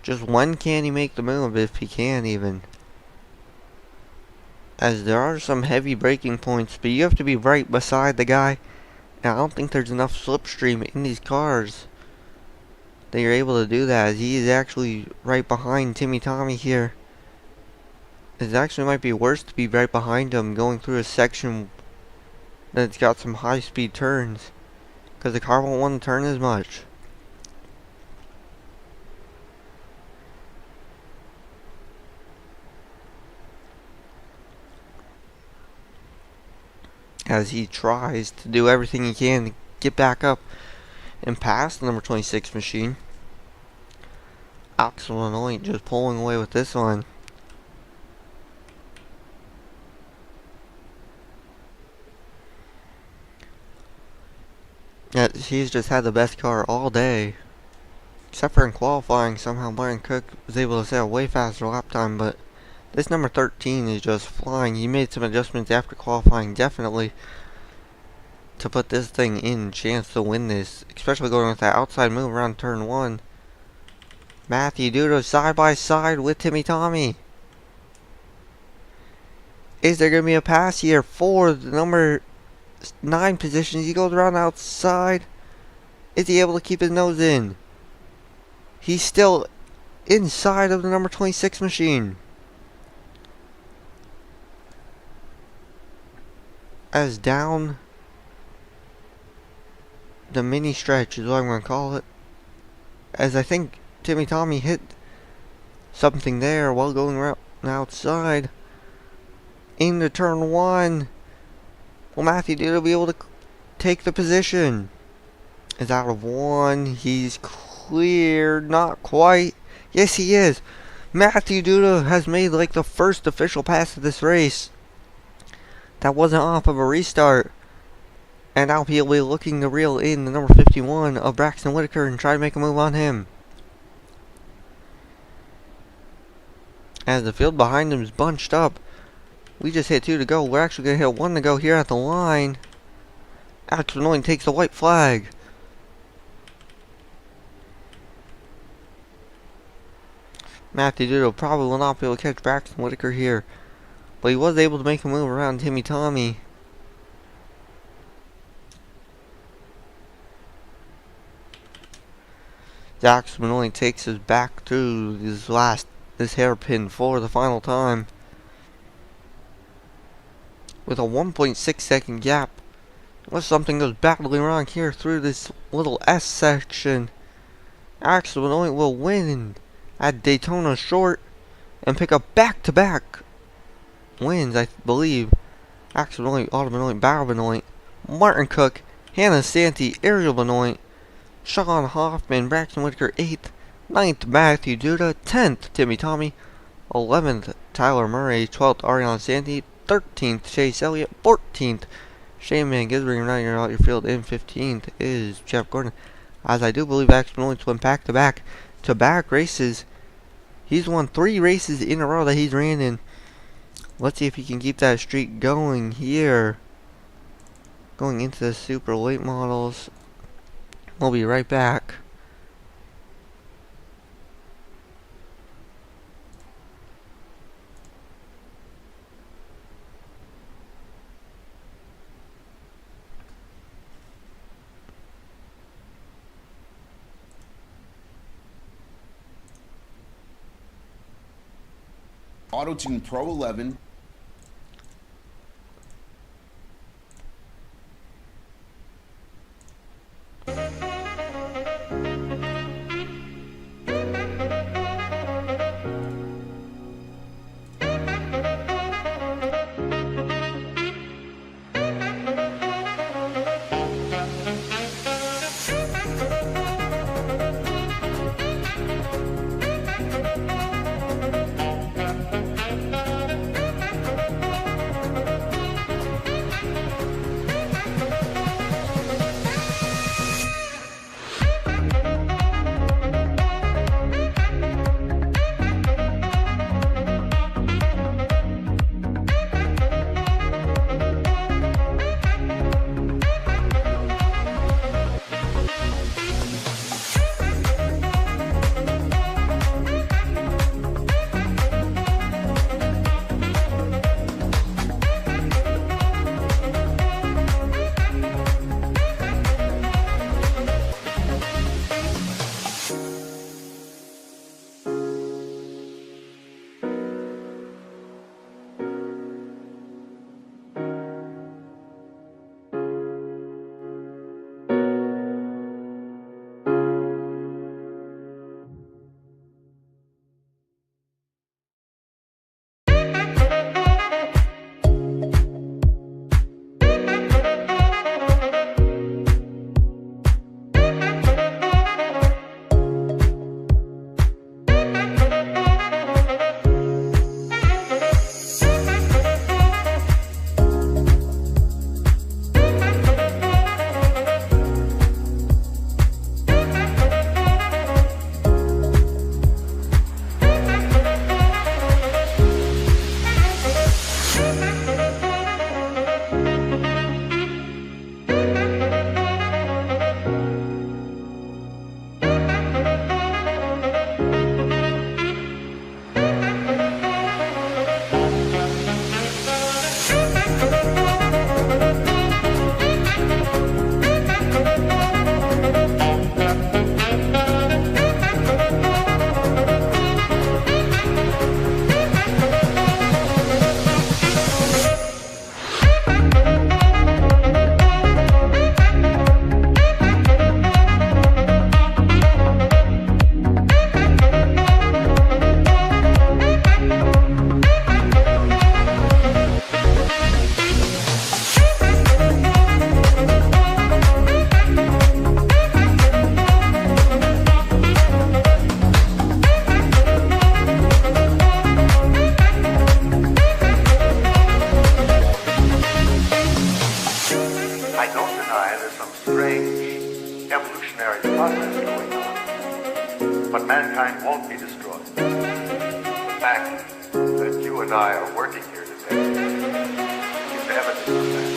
Just when can he make the move, if he can even? As there are some heavy braking points, but you have to be right beside the guy. And I don't think there's enough slipstream in these cars that you're able to do that, as he is actually right behind Timmy Tommy here. It actually might be worse to be right behind him going through a section that's got some high speed turns, because the car won't want to turn as much. As he tries to do everything he can to get back up and pass the number 26 machine. Axel Benoit just pulling away with this one. Yeah, he's just had the best car all day. Except for in qualifying, somehow Brian Cook was able to set a way faster lap time, but this number 13 is just flying. He made some adjustments after qualifying, definitely, to put this thing in chance to win this, especially going with that outside move around turn 1. Matthew Duda side by side with Timmy Tommy. Is there going to be a pass here for the number 9 position? He goes around outside. Is he able to keep his nose in? He's still inside of the number 26 machine. As down the mini stretch is what I'm going to call it. As I think Timmy Tommy hit something there while going around outside. Into turn 1. Will Matthew Duda be able to take the position? Is out of 1. He's cleared. Not quite. Yes, he is. Matthew Duda has made like the first official pass of this race. That wasn't off of a restart. And now he'll be looking to reel in the number 51 of Braxton Whitaker and try to make a move on him. As the field behind him is bunched up. We just hit 2 to go. We're actually going to hit 1 to go here at the line. Alex Benoit takes the white flag. Matthew Duda probably will not be able to catch Braxton Whitaker here. But he was able to make a move around Timmy Tommy. Alex Benoit takes us back to this hairpin for the final time. With a 1.6 second gap. Unless something goes badly wrong here through this little S section. Alex Benoit will win at Daytona short and pick up back-to-back wins, I believe. Alex Benoit, Otto Benoit, Barrow Benoit, Martin Cook, Hannah Santee, Ariel Benoit, Sean Hoffman, Braxton Whitaker 8th, 9th Matthew Duda, 10th Timmy Tommy, 11th Tyler Murray, 12th Ariana Santee, 13th Chase Elliott, 14th Shane Van Gisbergen running out your field, and 15th is Jeff Gordon. As I do believe Alex Benoit's went back-to-back races. He's won 3 races in a row that he's ran in. Let's see if he can keep that streak going here. Going into the super late models. We'll be right back. Auto Tune Pro 11. evolutionary process going on, but mankind won't be destroyed. The fact that you and I are working here today is evidence of that.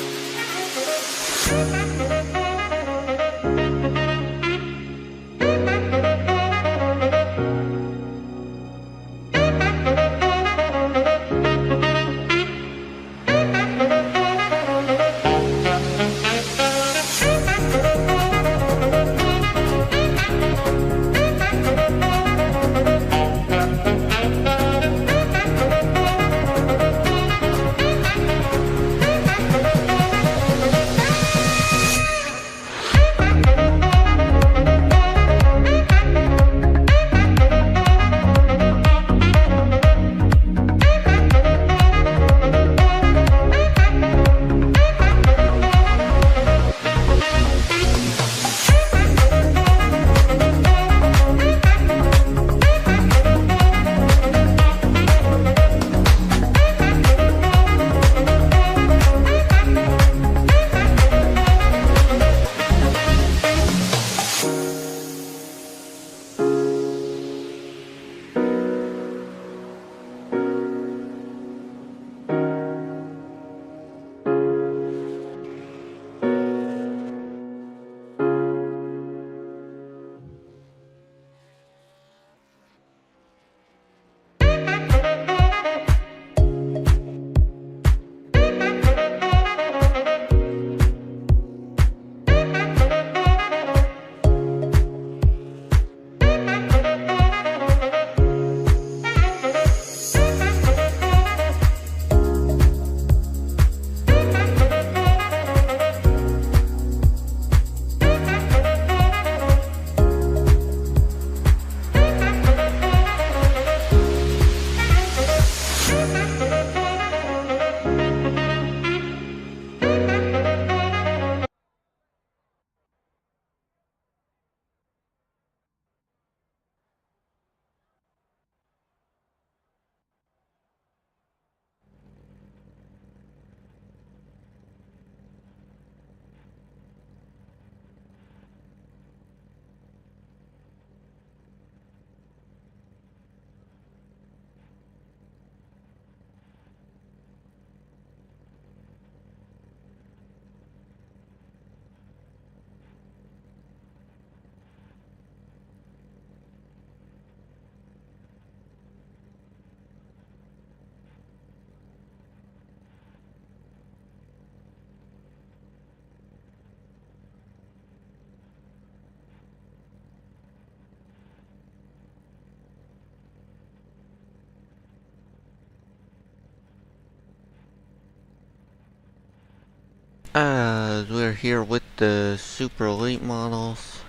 As we're here with the Super Elite models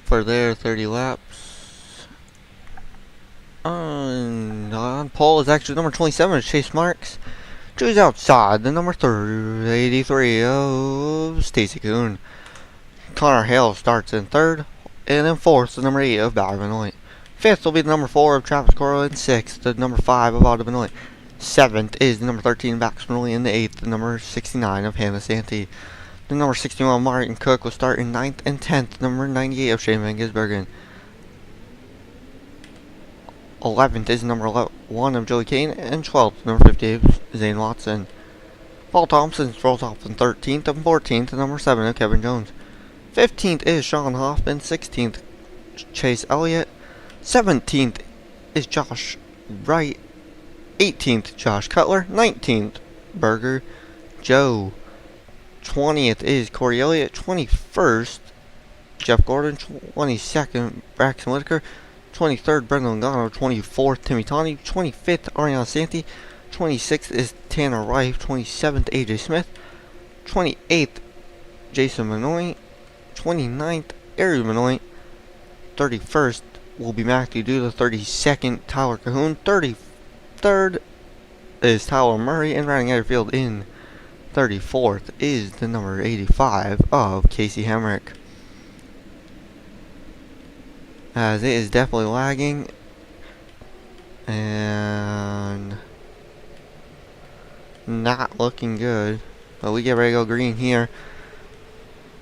for their 30 laps. On pole is actually number 27, Chase Marks. Just outside the number 83 of Stacy Kuhn. Connor Hale starts in third, and then fourth the number 8 of Bauer Benoit. Fifth will be the number 4 of Travis Coral, and sixth the number 5 of Otto Benoit. Seventh is the number 13 Max Benoit, and the eighth the number 69 of Hannah Santee. The number 61 Martin Cook will start in 9th, and 10th number 98 of Shane Van Gisbergen. 11th is number 1 of Joey Kane, and 12th number 58 of Zane Watson. Paul Thompson rolls off in 13th, and 14th number 7 of Kevin Jones. 15th is Sean Hoffman, 16th Chase Elliott, 17th is Josh Wright, 18th Josh Cutler, 19th Berger Joe, 20th is Corey Elliott, 21st Jeff Gordon, 22nd Braxton Whitaker, 23rd Brendan Logano, 24th Timmy Tawney, 25th Ariana Santee, 26th is Tanner Reif, 27th AJ Smith, 28th Jason Benoit, 29th Ari Benoit, 31st will be Matthew Duda, 32nd Tyler Cahoon, 33rd is Tyler Murray, and rounding out your field in 34th is the number 85 of Casey Hemrick. As it is definitely lagging, and not looking good, but we get ready to go green here.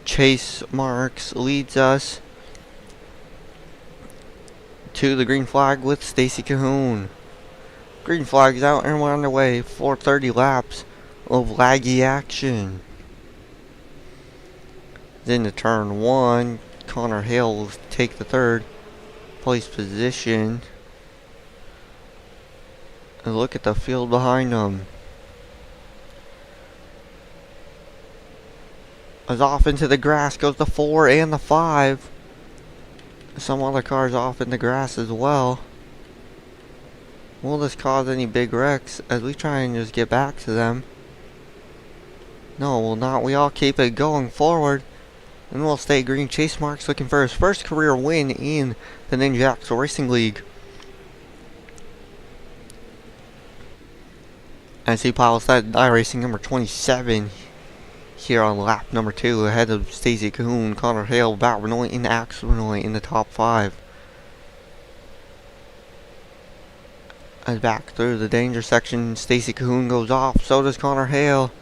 Chase Marks leads us to the green flag with Stacy Cahoon. Green flag's out and we're on the way. 430 laps of laggy action. Then to turn 1, Connor Hale will take the third place position. And look at the field behind them. As off into the grass goes the 4 and the 5. Some other cars off in the grass as well. Will this cause any big wrecks as we try and just get back to them? No, it will not. We all keep it going forward. And we'll stay green. Chase Marks looking for his first career win in the Ninja Axle Racing League. As he pilots that iRacing number 27 here on lap number 2 ahead of Stacy Cahoon, Connor Hale, Bob Benoit, and Axel Benoit in the top 5. As back through the danger section, Stacy Cahoon goes off, so does Connor Hale.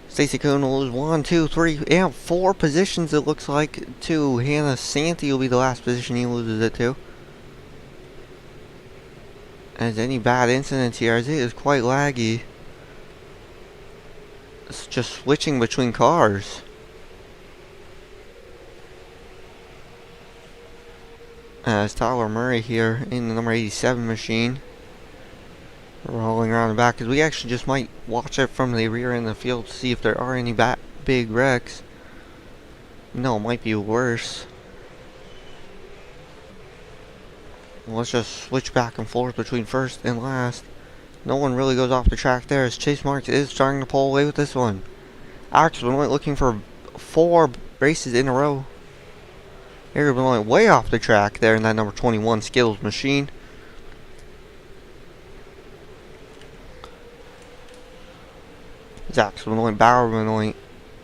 Stacy Cahoon will lose 1, 2, 3, and 4 positions it looks like to Hannah Santee will be the last position he loses it to. As any bad incidents here, as it is quite laggy. It's just switching between cars. As Tyler Murray here in the number 87 machine. Rolling around the back, because we actually just might watch it from the rear end of the field to see if there are any big wrecks. No, it might be worse. Let's just switch back and forth between first and last. No one really goes off the track there as Chase Marks is starting to pull away with this one. Axel Benoit looking for 4 races in a row. Eric Benoit way off the track there in that number 21 Skills machine. Axel Benoit, Bauer Benoit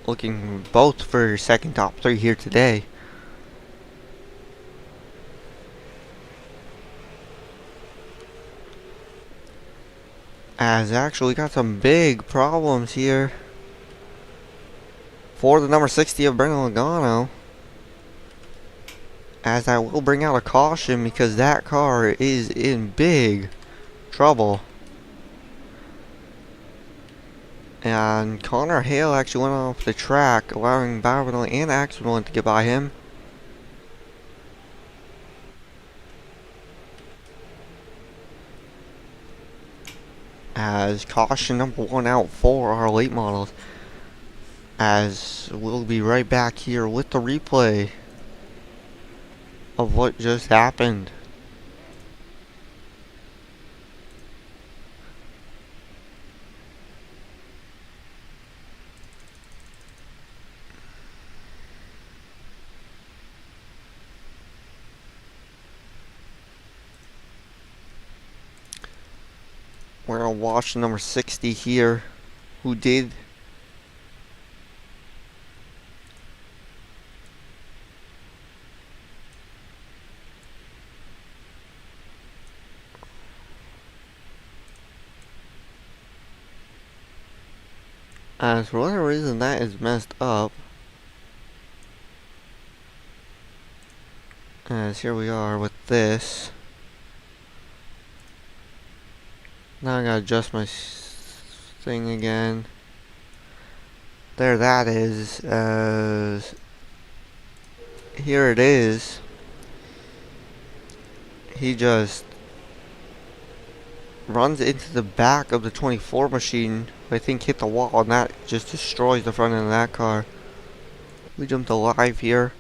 looking both for second top 3 here today. As actually got some big problems here for the number 60 of Brendan Logano. As I will bring out a caution because that car is in big trouble. And Connor Hale actually went off the track, allowing Bauer and Axel to get by him. As caution number 1 out for our late models. As we'll be right back here with the replay of what just happened. We're going to watch number 60 here, who did as for whatever reason that is messed up. As here we are with this. Now I gotta adjust my thing again. There that is. Here it is. He just runs into the back of the 24 machine. I think hit the wall and that just destroys the front end of that car. We jumped alive here.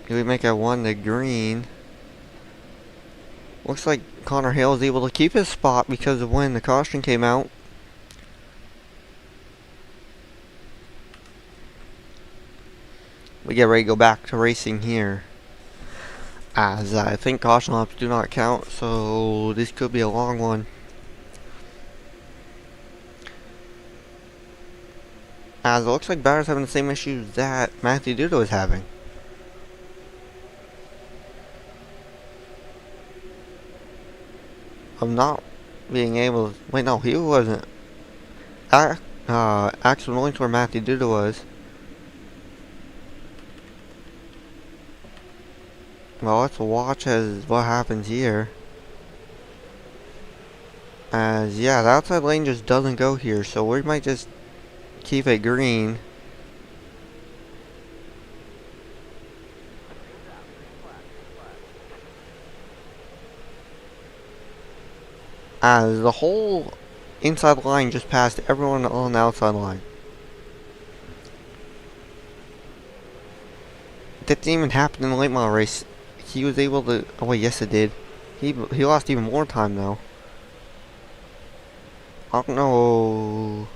We make a 1 to green. Looks like Connor Hale is able to keep his spot because of when the caution came out. We get ready to go back to racing here. As I think caution laps do not count, so this could be a long one. As it looks like Bauer's having the same issues that Matthew Duda is having. of not being able to, wait, no, he wasn't. Axel Benoit where Matthew Duda was. Well, let's watch as what happens here. As, yeah, the outside lane just doesn't go here, so we might just keep it green. As the whole inside line just passed everyone on the outside line. That didn't even happen in the late model race. He was able to, oh wait, yes it did. He lost even more time though. I don't know.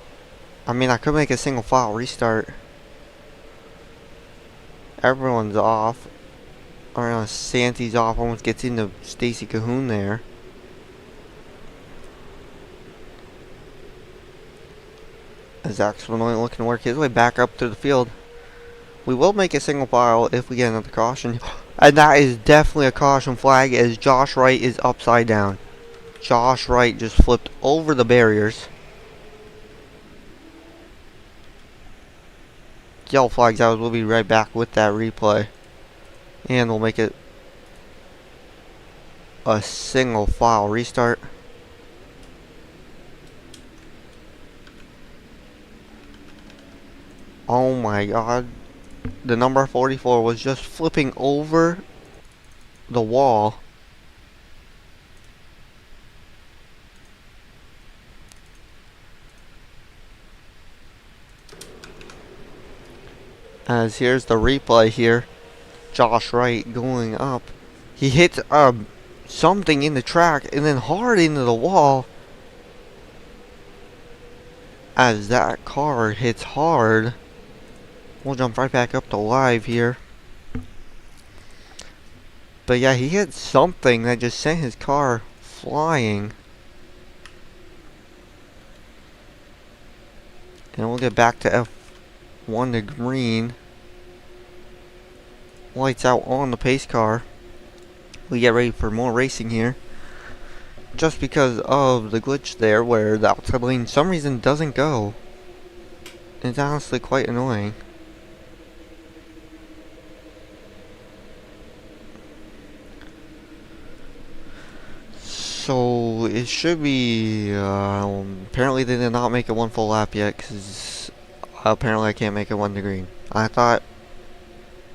I mean, I could make a single file restart. Everyone's off. Or Santi's off, almost gets into Stacy Cahoon there. As Axel Benoit looking to work his way back up to the field. We will make a single file if we get another caution. And that is definitely a caution flag as Josh Wright is upside down. Josh Wright just flipped over the barriers. Yellow flags out. We'll be right back with that replay. And we'll make it a single file restart. Oh my god. The number 44 was just flipping over the wall. As here's the replay here. Josh Wright going up. He hits something in the track and then hard into the wall. As that car hits hard. We'll jump right back up to live here. But yeah, he hit something that just sent his car flying. And we'll get back to F1 to green. Lights out on the pace car. We get ready for more racing here. Just because of the glitch there where the outside lane for some reason doesn't go. It's honestly quite annoying. So it should be, apparently they did not make it one full lap yet, because apparently I can't make it one to green. I thought,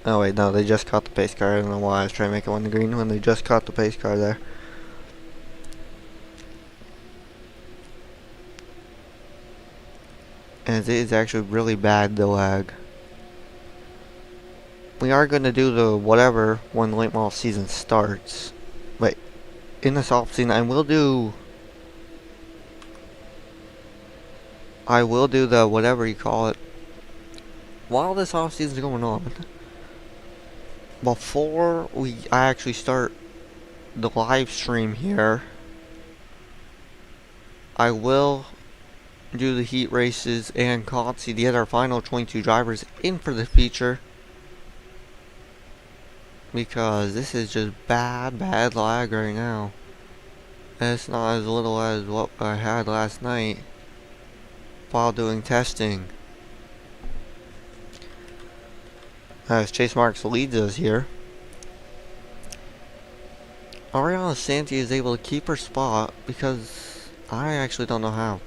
oh wait, no, they just caught the pace car. I don't know why I was trying to make it one to green when they just caught the pace car there. And it is actually really bad, the lag. We are going to do the whatever when the late model season starts. Wait. In this offseason, I will do the whatever you call it while this offseason is going on. Before I actually start the live stream here, I will do the heat races and Consi to get our final 22 drivers in for the feature. Because this is just bad lag right now. And it's not as little as what I had last night while doing testing. As Chase Marks leads us here. Ariana Santi is able to keep her spot because I actually don't know how.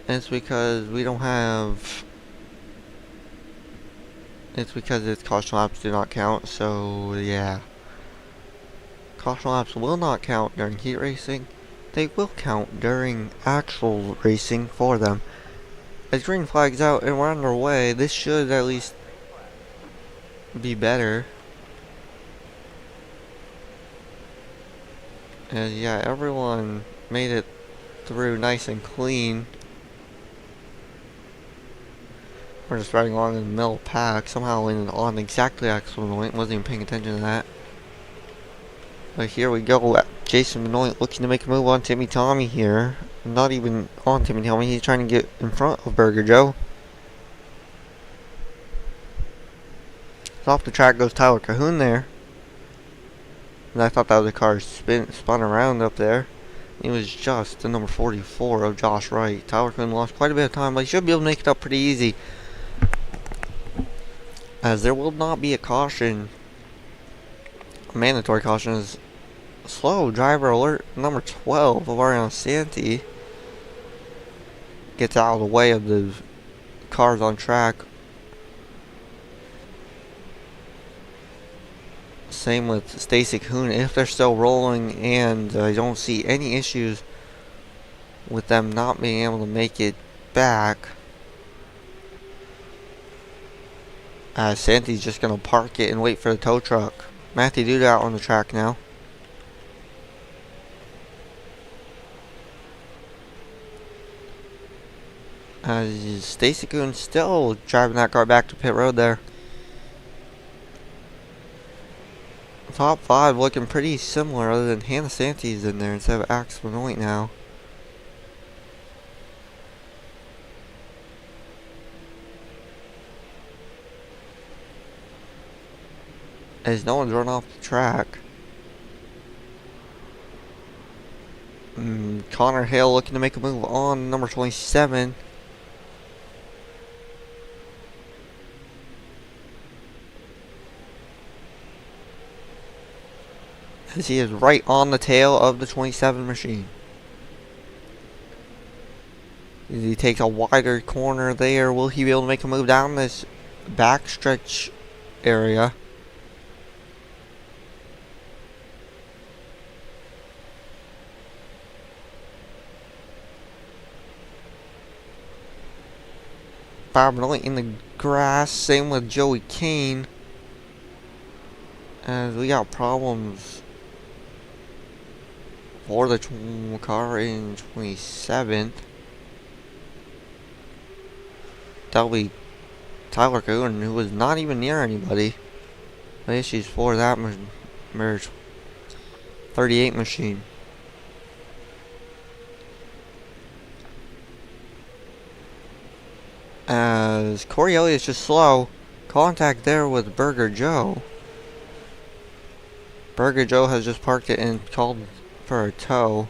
And it's because we don't have... It's because its caution laps do not count, so yeah. Caution laps will not count during heat racing. They will count during actual racing for them. As green flag's out and we're on our way, this should at least be better. And yeah, everyone made it through nice and clean. We're just riding along in the middle pack. Somehow landed on exactly Axel Benoit. Wasn't even paying attention to that. But here we go. Jason Benoit looking to make a move on Timmy Tommy here. Not even on Timmy Tommy. He's trying to get in front of Burger Joe. Off the track goes Tyler Cahoon there. And I thought that was a car spun around up there. It was just the number 44 of Josh Wright. Tyler Quinn lost quite a bit of time, but he should be able to make it up pretty easy, as there will not be a caution. A mandatory caution is slow driver alert number 12 of Ariana Santee. Gets out of the way of the cars on track. Same with Stacy Kuhn, if they're still rolling, and I don't see any issues with them not being able to make it back. Santee's just going to park it and wait for the tow truck. Matthew Duda out on the track now. Stacy Kuhn still driving that car back to pit road there. Top 5 looking pretty similar, other than Hannah Santee's in there instead of Axe Benoit now. As no one's run off the track. Connor Hale looking to make a move on number 27. As he is right on the tail of the 27 machine. As he takes a wider corner there, will he be able to make a move down this backstretch area? Bob Benoit in the grass, same with Joey Kane. As we got problems for the car in 27th. That'll be Tyler Coon, who was not even near anybody. The issues for that 38 machine. As Corey Elliott's just slow. Contact there with Burger Joe. Burger Joe has just parked it and called for a tow.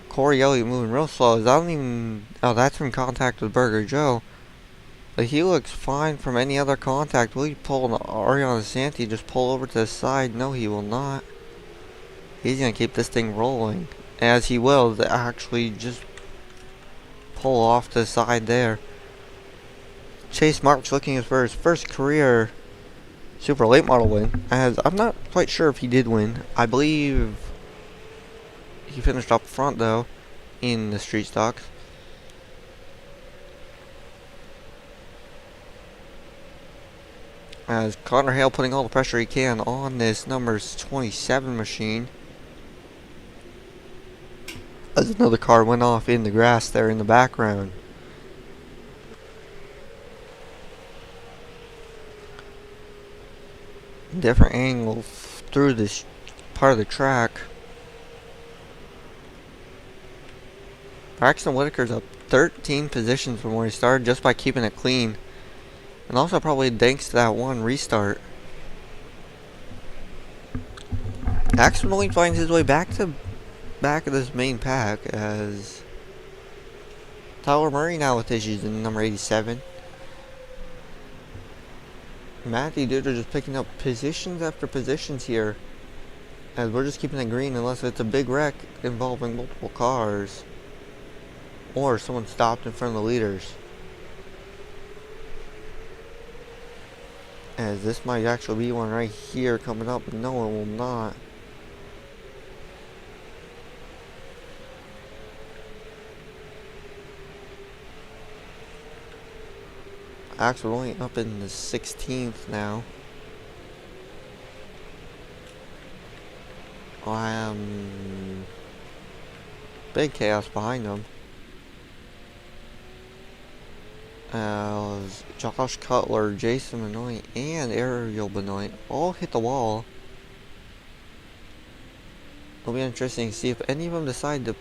Corey Elliott moving real slow. I don't even... Oh, that's from contact with Burger Joe. But he looks fine from any other contact. Will he pull an Ariana Santee just pull over to the side? No, he will not. He's going to keep this thing rolling. As he will actually just pull off to the side there. Chase Marks looking for his first career super late model win. As I'm not quite sure if he did win. I believe he finished up front though in the street stocks. As Connor Hale putting all the pressure he can on this numbers 27 machine. As another car went off in the grass there in the background. Different angle through this part of the track. Braxton Whitaker's up 13 positions from where he started just by keeping it clean. And also probably thanks to that one restart. Accidentally finds his way back of this main pack as Tyler Murray now with issues in number 87. Matthew Duder just picking up positions after positions here as we're just keeping it green unless it's a big wreck involving multiple cars or someone stopped in front of the leaders. As this might actually be one right here coming up. No, it will not. Actually, we're only up in the 16th now. I am big chaos behind them. Josh Cutler, Jason Benoit, and Ariel Benoit all hit the wall. It'll be interesting to see if any of them decide to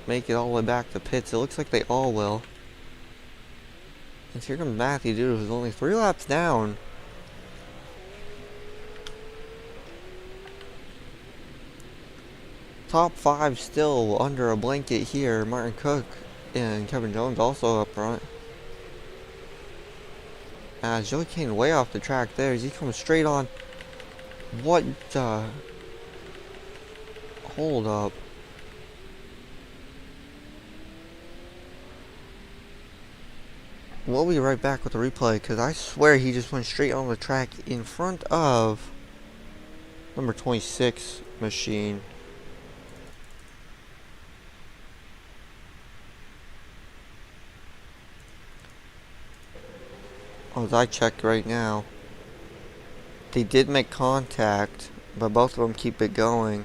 make it all the way back to pits. It looks like they all will. And here comes Matthew Duda, who's only 3 laps down Top 5 still under a blanket here. Martin Cook and Kevin Jones also up front. As Joey Kane way off the track there as he comes straight on. What hold up. We'll be right back with the replay because I swear he just went straight on the track in front of number 26 machine. As I check right now, they did make contact, but both of them keep it going.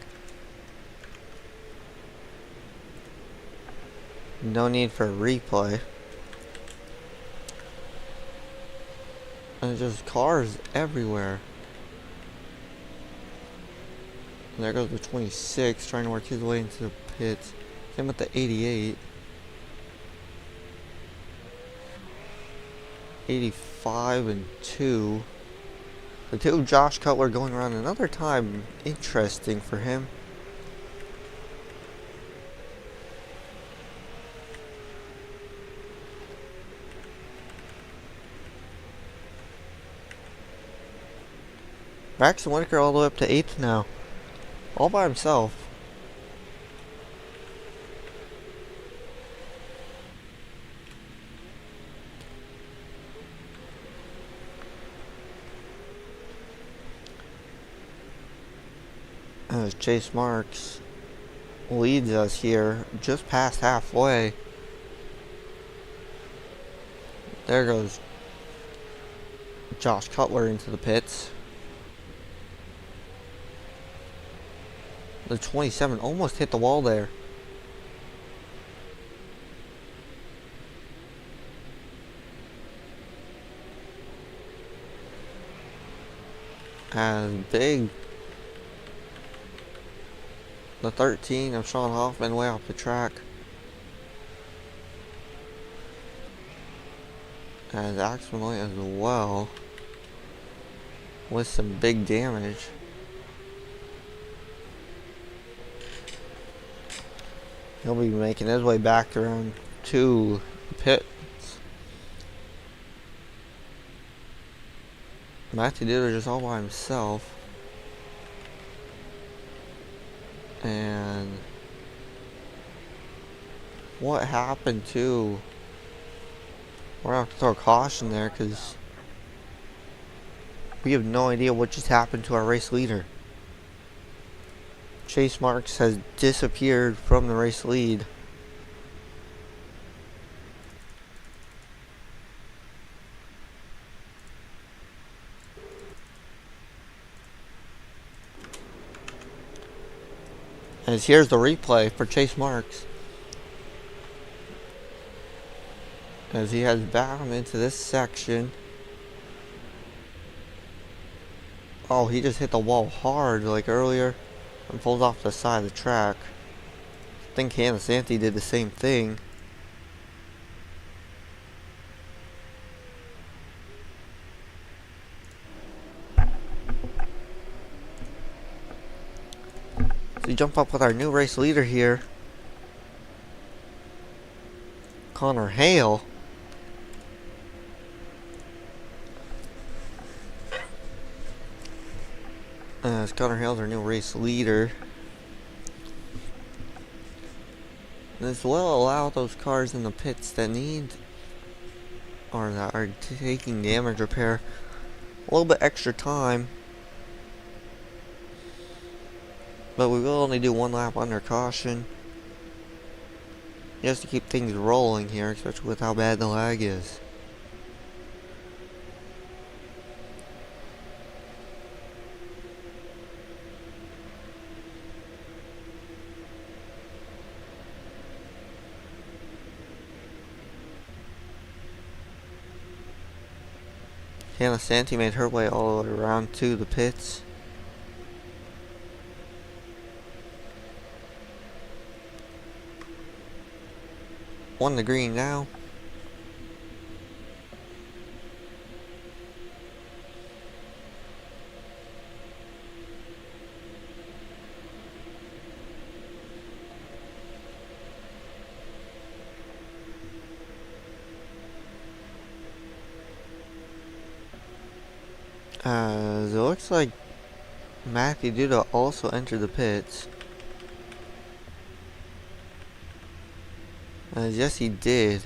No need for a replay. And there's just cars everywhere. And there goes the 26 trying to work his way into the pits. Same with the 88. 85 and 2. The two Josh Cutler going around another time. Interesting for him. Braxton Whitaker all the way up to 8th now. All by himself. As Chase Marks leads us here just past halfway. There goes Josh Cutler into the pits. The 27 almost hit the wall there. And big. The 13 of Sean Hoffman way off the track. And Axman Light as well. With some big damage. He'll be making his way back around to the pits. Matthew Dillard just all by himself. And what happened to... We're going to have to throw a caution there because we have no idea what just happened to our race leader. Chase Marks has disappeared from the race lead. As here's the replay for Chase Marks. As he heads back into this section. Oh, he just hit the wall hard like earlier. And pulled off the side of the track. I think Hannah Santee did the same thing. So we jump up with our new race leader here. Connor Hale. As Connor Hale's our new race leader. This will allow those cars in the pits that need or that are taking damage repair a little bit extra time. But we will only do one lap under caution. Just to keep things rolling here, especially with how bad the lag is. Hannah Santee made her way all the way around to the pits. On the green now. As it looks like Matthew Duda also entered the pits. Yes, he did.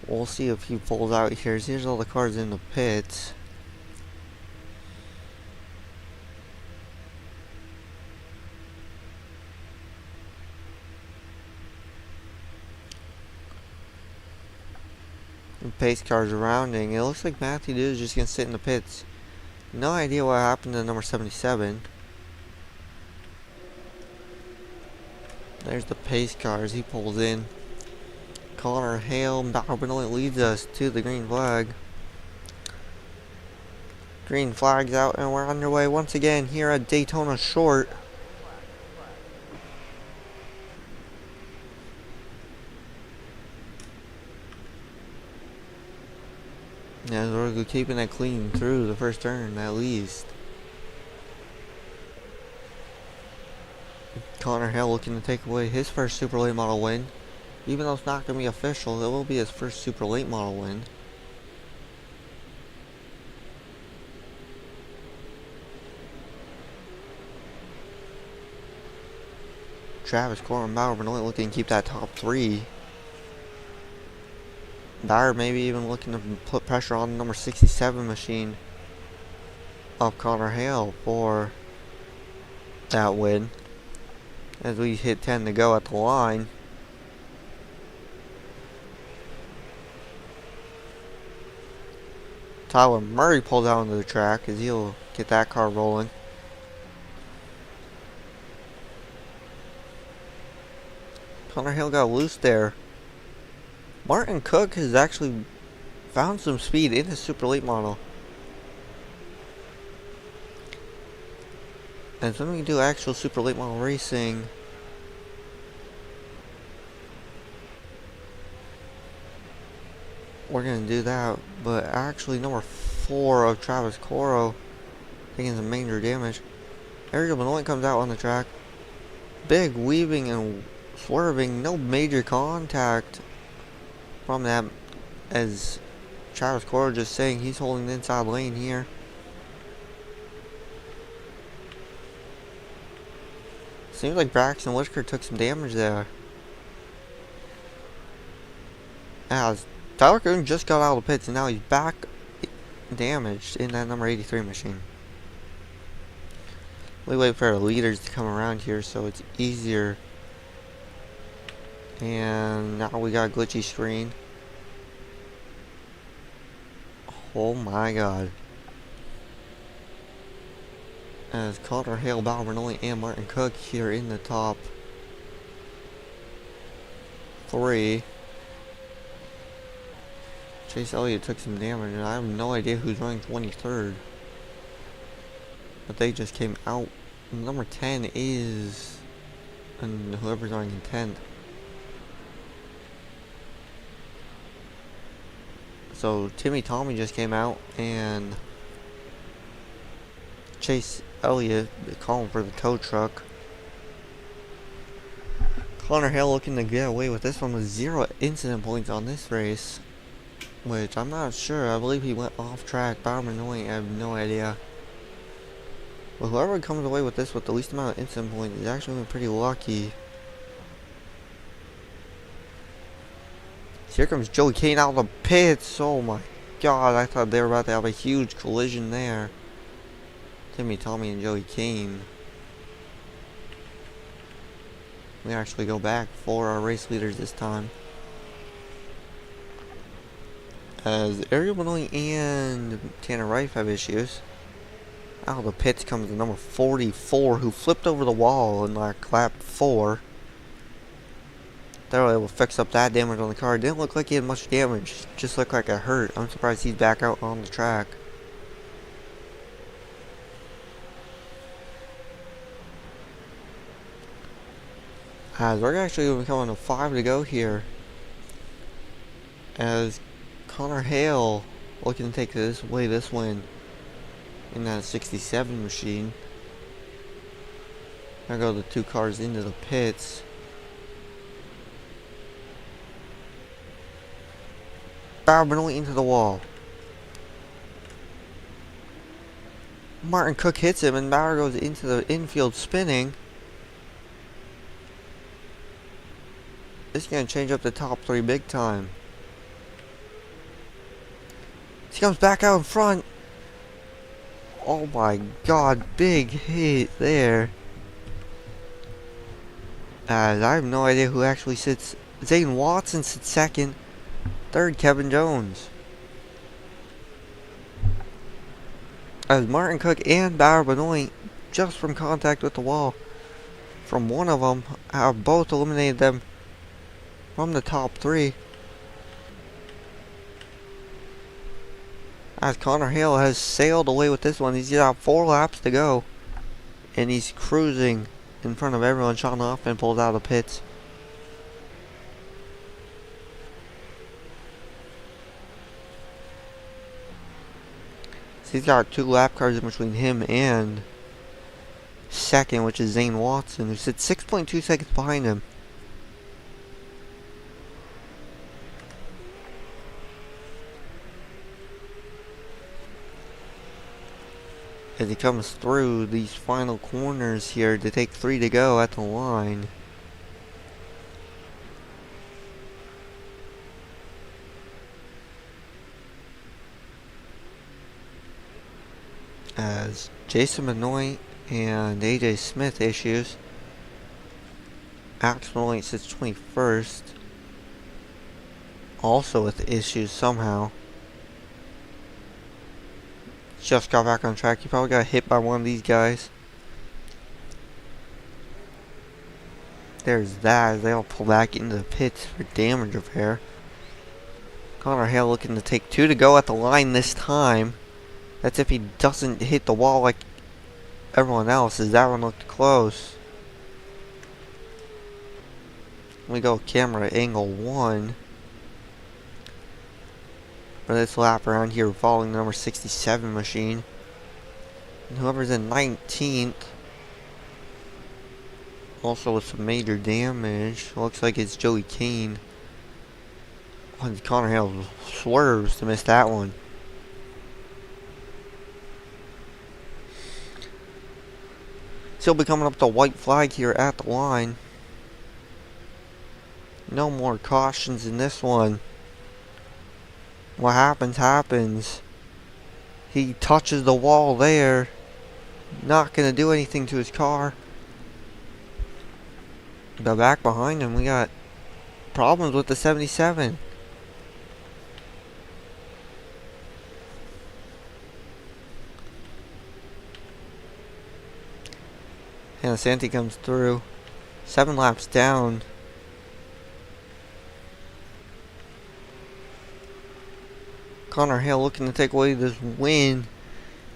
We'll see if he pulls out here. Here's all the cars in the pits. And pace cars rounding. It looks like Matthew Duda is just going to sit in the pits. No idea what happened to number 77. There's the pace cars. He pulls in. Connor Hale Bernal leads us to the green flag. Green flag's out and we're underway once again here at Daytona Short. Yeah, we're keeping it clean through the first turn at least. Connor Hale looking to take away his first Super Late Model win. Even though it's not going to be official, it will be his first Super Late Model win. Travis Corr and Bauer Benoit looking to keep that top three. Bauer maybe even looking to put pressure on the number 67 machine of Connor Hale for that win. As we hit 10 to go at the line. Tyler Murray pulls out onto the track as he'll get that car rolling. Connor Hale got loose there. Martin Cook has actually found some speed in his Super Late Model. And so when we do actual Super Late Model racing, we're going to do that. But actually number 4 of Travis Coro taking some major damage. Ariel Benoit comes out on the track. Big weaving and swerving. No major contact from that, as Travis Coro just saying he's holding the inside lane here. Seems like Braxton Whitaker took some damage there. As Tyler Coon just got out of the pits and now he's back damaged in that number 83 machine. We wait for our leaders to come around here so it's easier. And now we got a glitchy screen. Oh my god. As Connor Hale, Bauer Bernoli, and Martin Cook here in the top 3. Chase Elliott took some damage, and I have no idea who's running 23rd. But they just came out. Number 10 is, and whoever's running in 10th. So Timmy Tommy just came out, and Chase Elliott calling for the tow truck. Connor Hale looking to get away with this one with 0 incident points on this race, which I'm not sure. I believe he went off track. Bauer Benoit, I have no idea. But whoever comes away with this with the least amount of incident points is actually been pretty lucky. Here comes Joey Kane out of the pits. Oh my god, I thought they were about to have a huge collision there. Timmy Tommy and Joey Kane. We actually go back for our race leaders this time. As Ariel Benoit and Tanner Reif have issues. Out of the pits comes the number 44 who flipped over the wall in like lap 4. They were able to fix up that damage on the car. It didn't look like he had much damage. Just looked like it hurt. I'm surprised he's back out on the track. As we're actually going to be coming to 5 to go here. As Connor Hale looking to take this win in that 67 machine. There go the 2 cars into the pits. Bauer Benoit into the wall. Martin Cook hits him and Bauer goes into the infield spinning. This is going to change up the top three big time. He comes back out in front. Oh my god, big hit there. As I have no idea who actually sits. Zane Watson sits second. Third, Kevin Jones. As Martin Cook and Bauer Benoit, just from contact with the wall from one of them, have both eliminated them from the top three. As Connor Hale has sailed away with this one. He's got 4 laps to go. And he's cruising in front of everyone. Sean Hoffman pulls out of the pits. So he's got 2 lap cars in between him and second, which is Zane Watson, who sits 6.2 seconds behind him. As he comes through these final corners here to take 3 to go at the line. As Jason Benoit and AJ Smith issues. Alex Benoit sits 21st. Also with issues somehow. Just got back on track. He probably got hit by one of these guys. There's that. They all pull back into the pits for damage repair. Connor Hale looking to take 2 to go at the line this time. That's if he doesn't hit the wall like everyone else, as that one looked close. We go camera angle 1. For this lap around here, following the number 67 machine. And whoever's in 19th, also with some major damage. Looks like it's Joey Kane. Connor Hale swerves to miss that one. Still be coming up the white flag here at the line. No more cautions in this one. What happens, happens. He touches the wall there. Not going to do anything to his car. But back behind him, we got problems with the 77. And Santi comes through. 7 laps down. Connor Hale looking to take away this win.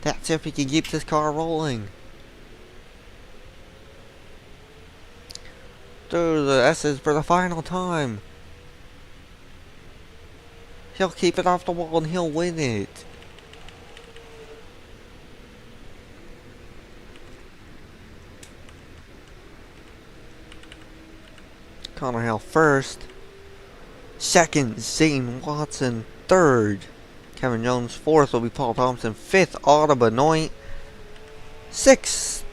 That's if he can keep this car rolling. Through the S's for the final time. He'll keep it off the wall and he'll win it. Connor Hale first. Second, Zane Watson. Third, Kevin Jones. Fourth will be Paul Thompson. Fifth, Otto Benoit. Sixth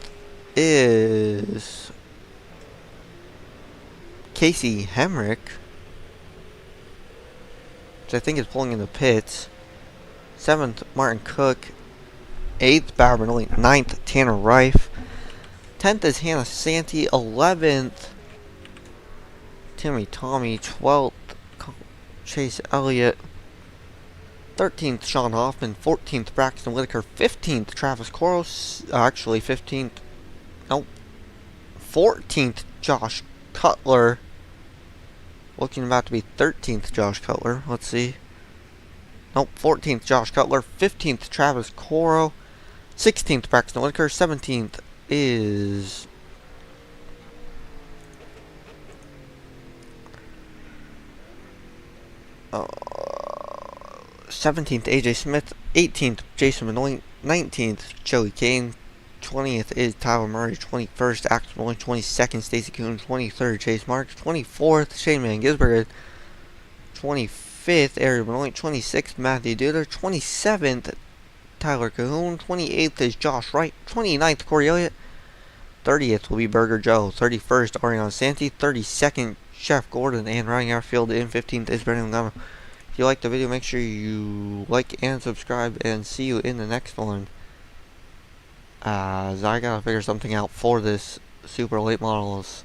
is Casey Hemrick, which I think is pulling in the pits. 7th, Martin Cook. 8th, Bauer Benoit. 9th, Tanner Reif. 10th is Hannah Santi. 11th, Timmy Tommy. 12th, Chase Elliott. 13th, Sean Hoffman. 14th, Braxton Whitaker. 15th, Travis Koros. Actually, 15th. Nope. 14th, Josh Cutler. Looking about to be 13th, Josh Cutler. Let's see. Nope. 14th, Josh Cutler. 15th, Travis Coro. 16th, Braxton Whitaker. 17th is 17th, AJ Smith. 18th, Jason Benoit. 19th, Joey Kane. 20th is Tyler Murray. 21st, Axel Benoit. 22nd, Stacey Kuhn. 23rd, Chase Marks. 24th, Shane Van Gisbergen. 25th, Ariel Benoit. 26th, Matthew Duder. 27th, Tyler Cahoon. 28th is Josh Wright. 29th, Corey Elliott. 30th will be Burger Joe. 31st, Ariana Santi. 32nd, Chef Gordon. And rounding our field in 15th is Brandon Lugano. If you liked the video, make sure you like and subscribe, and see you in the next one. As I gotta figure something out for this super late models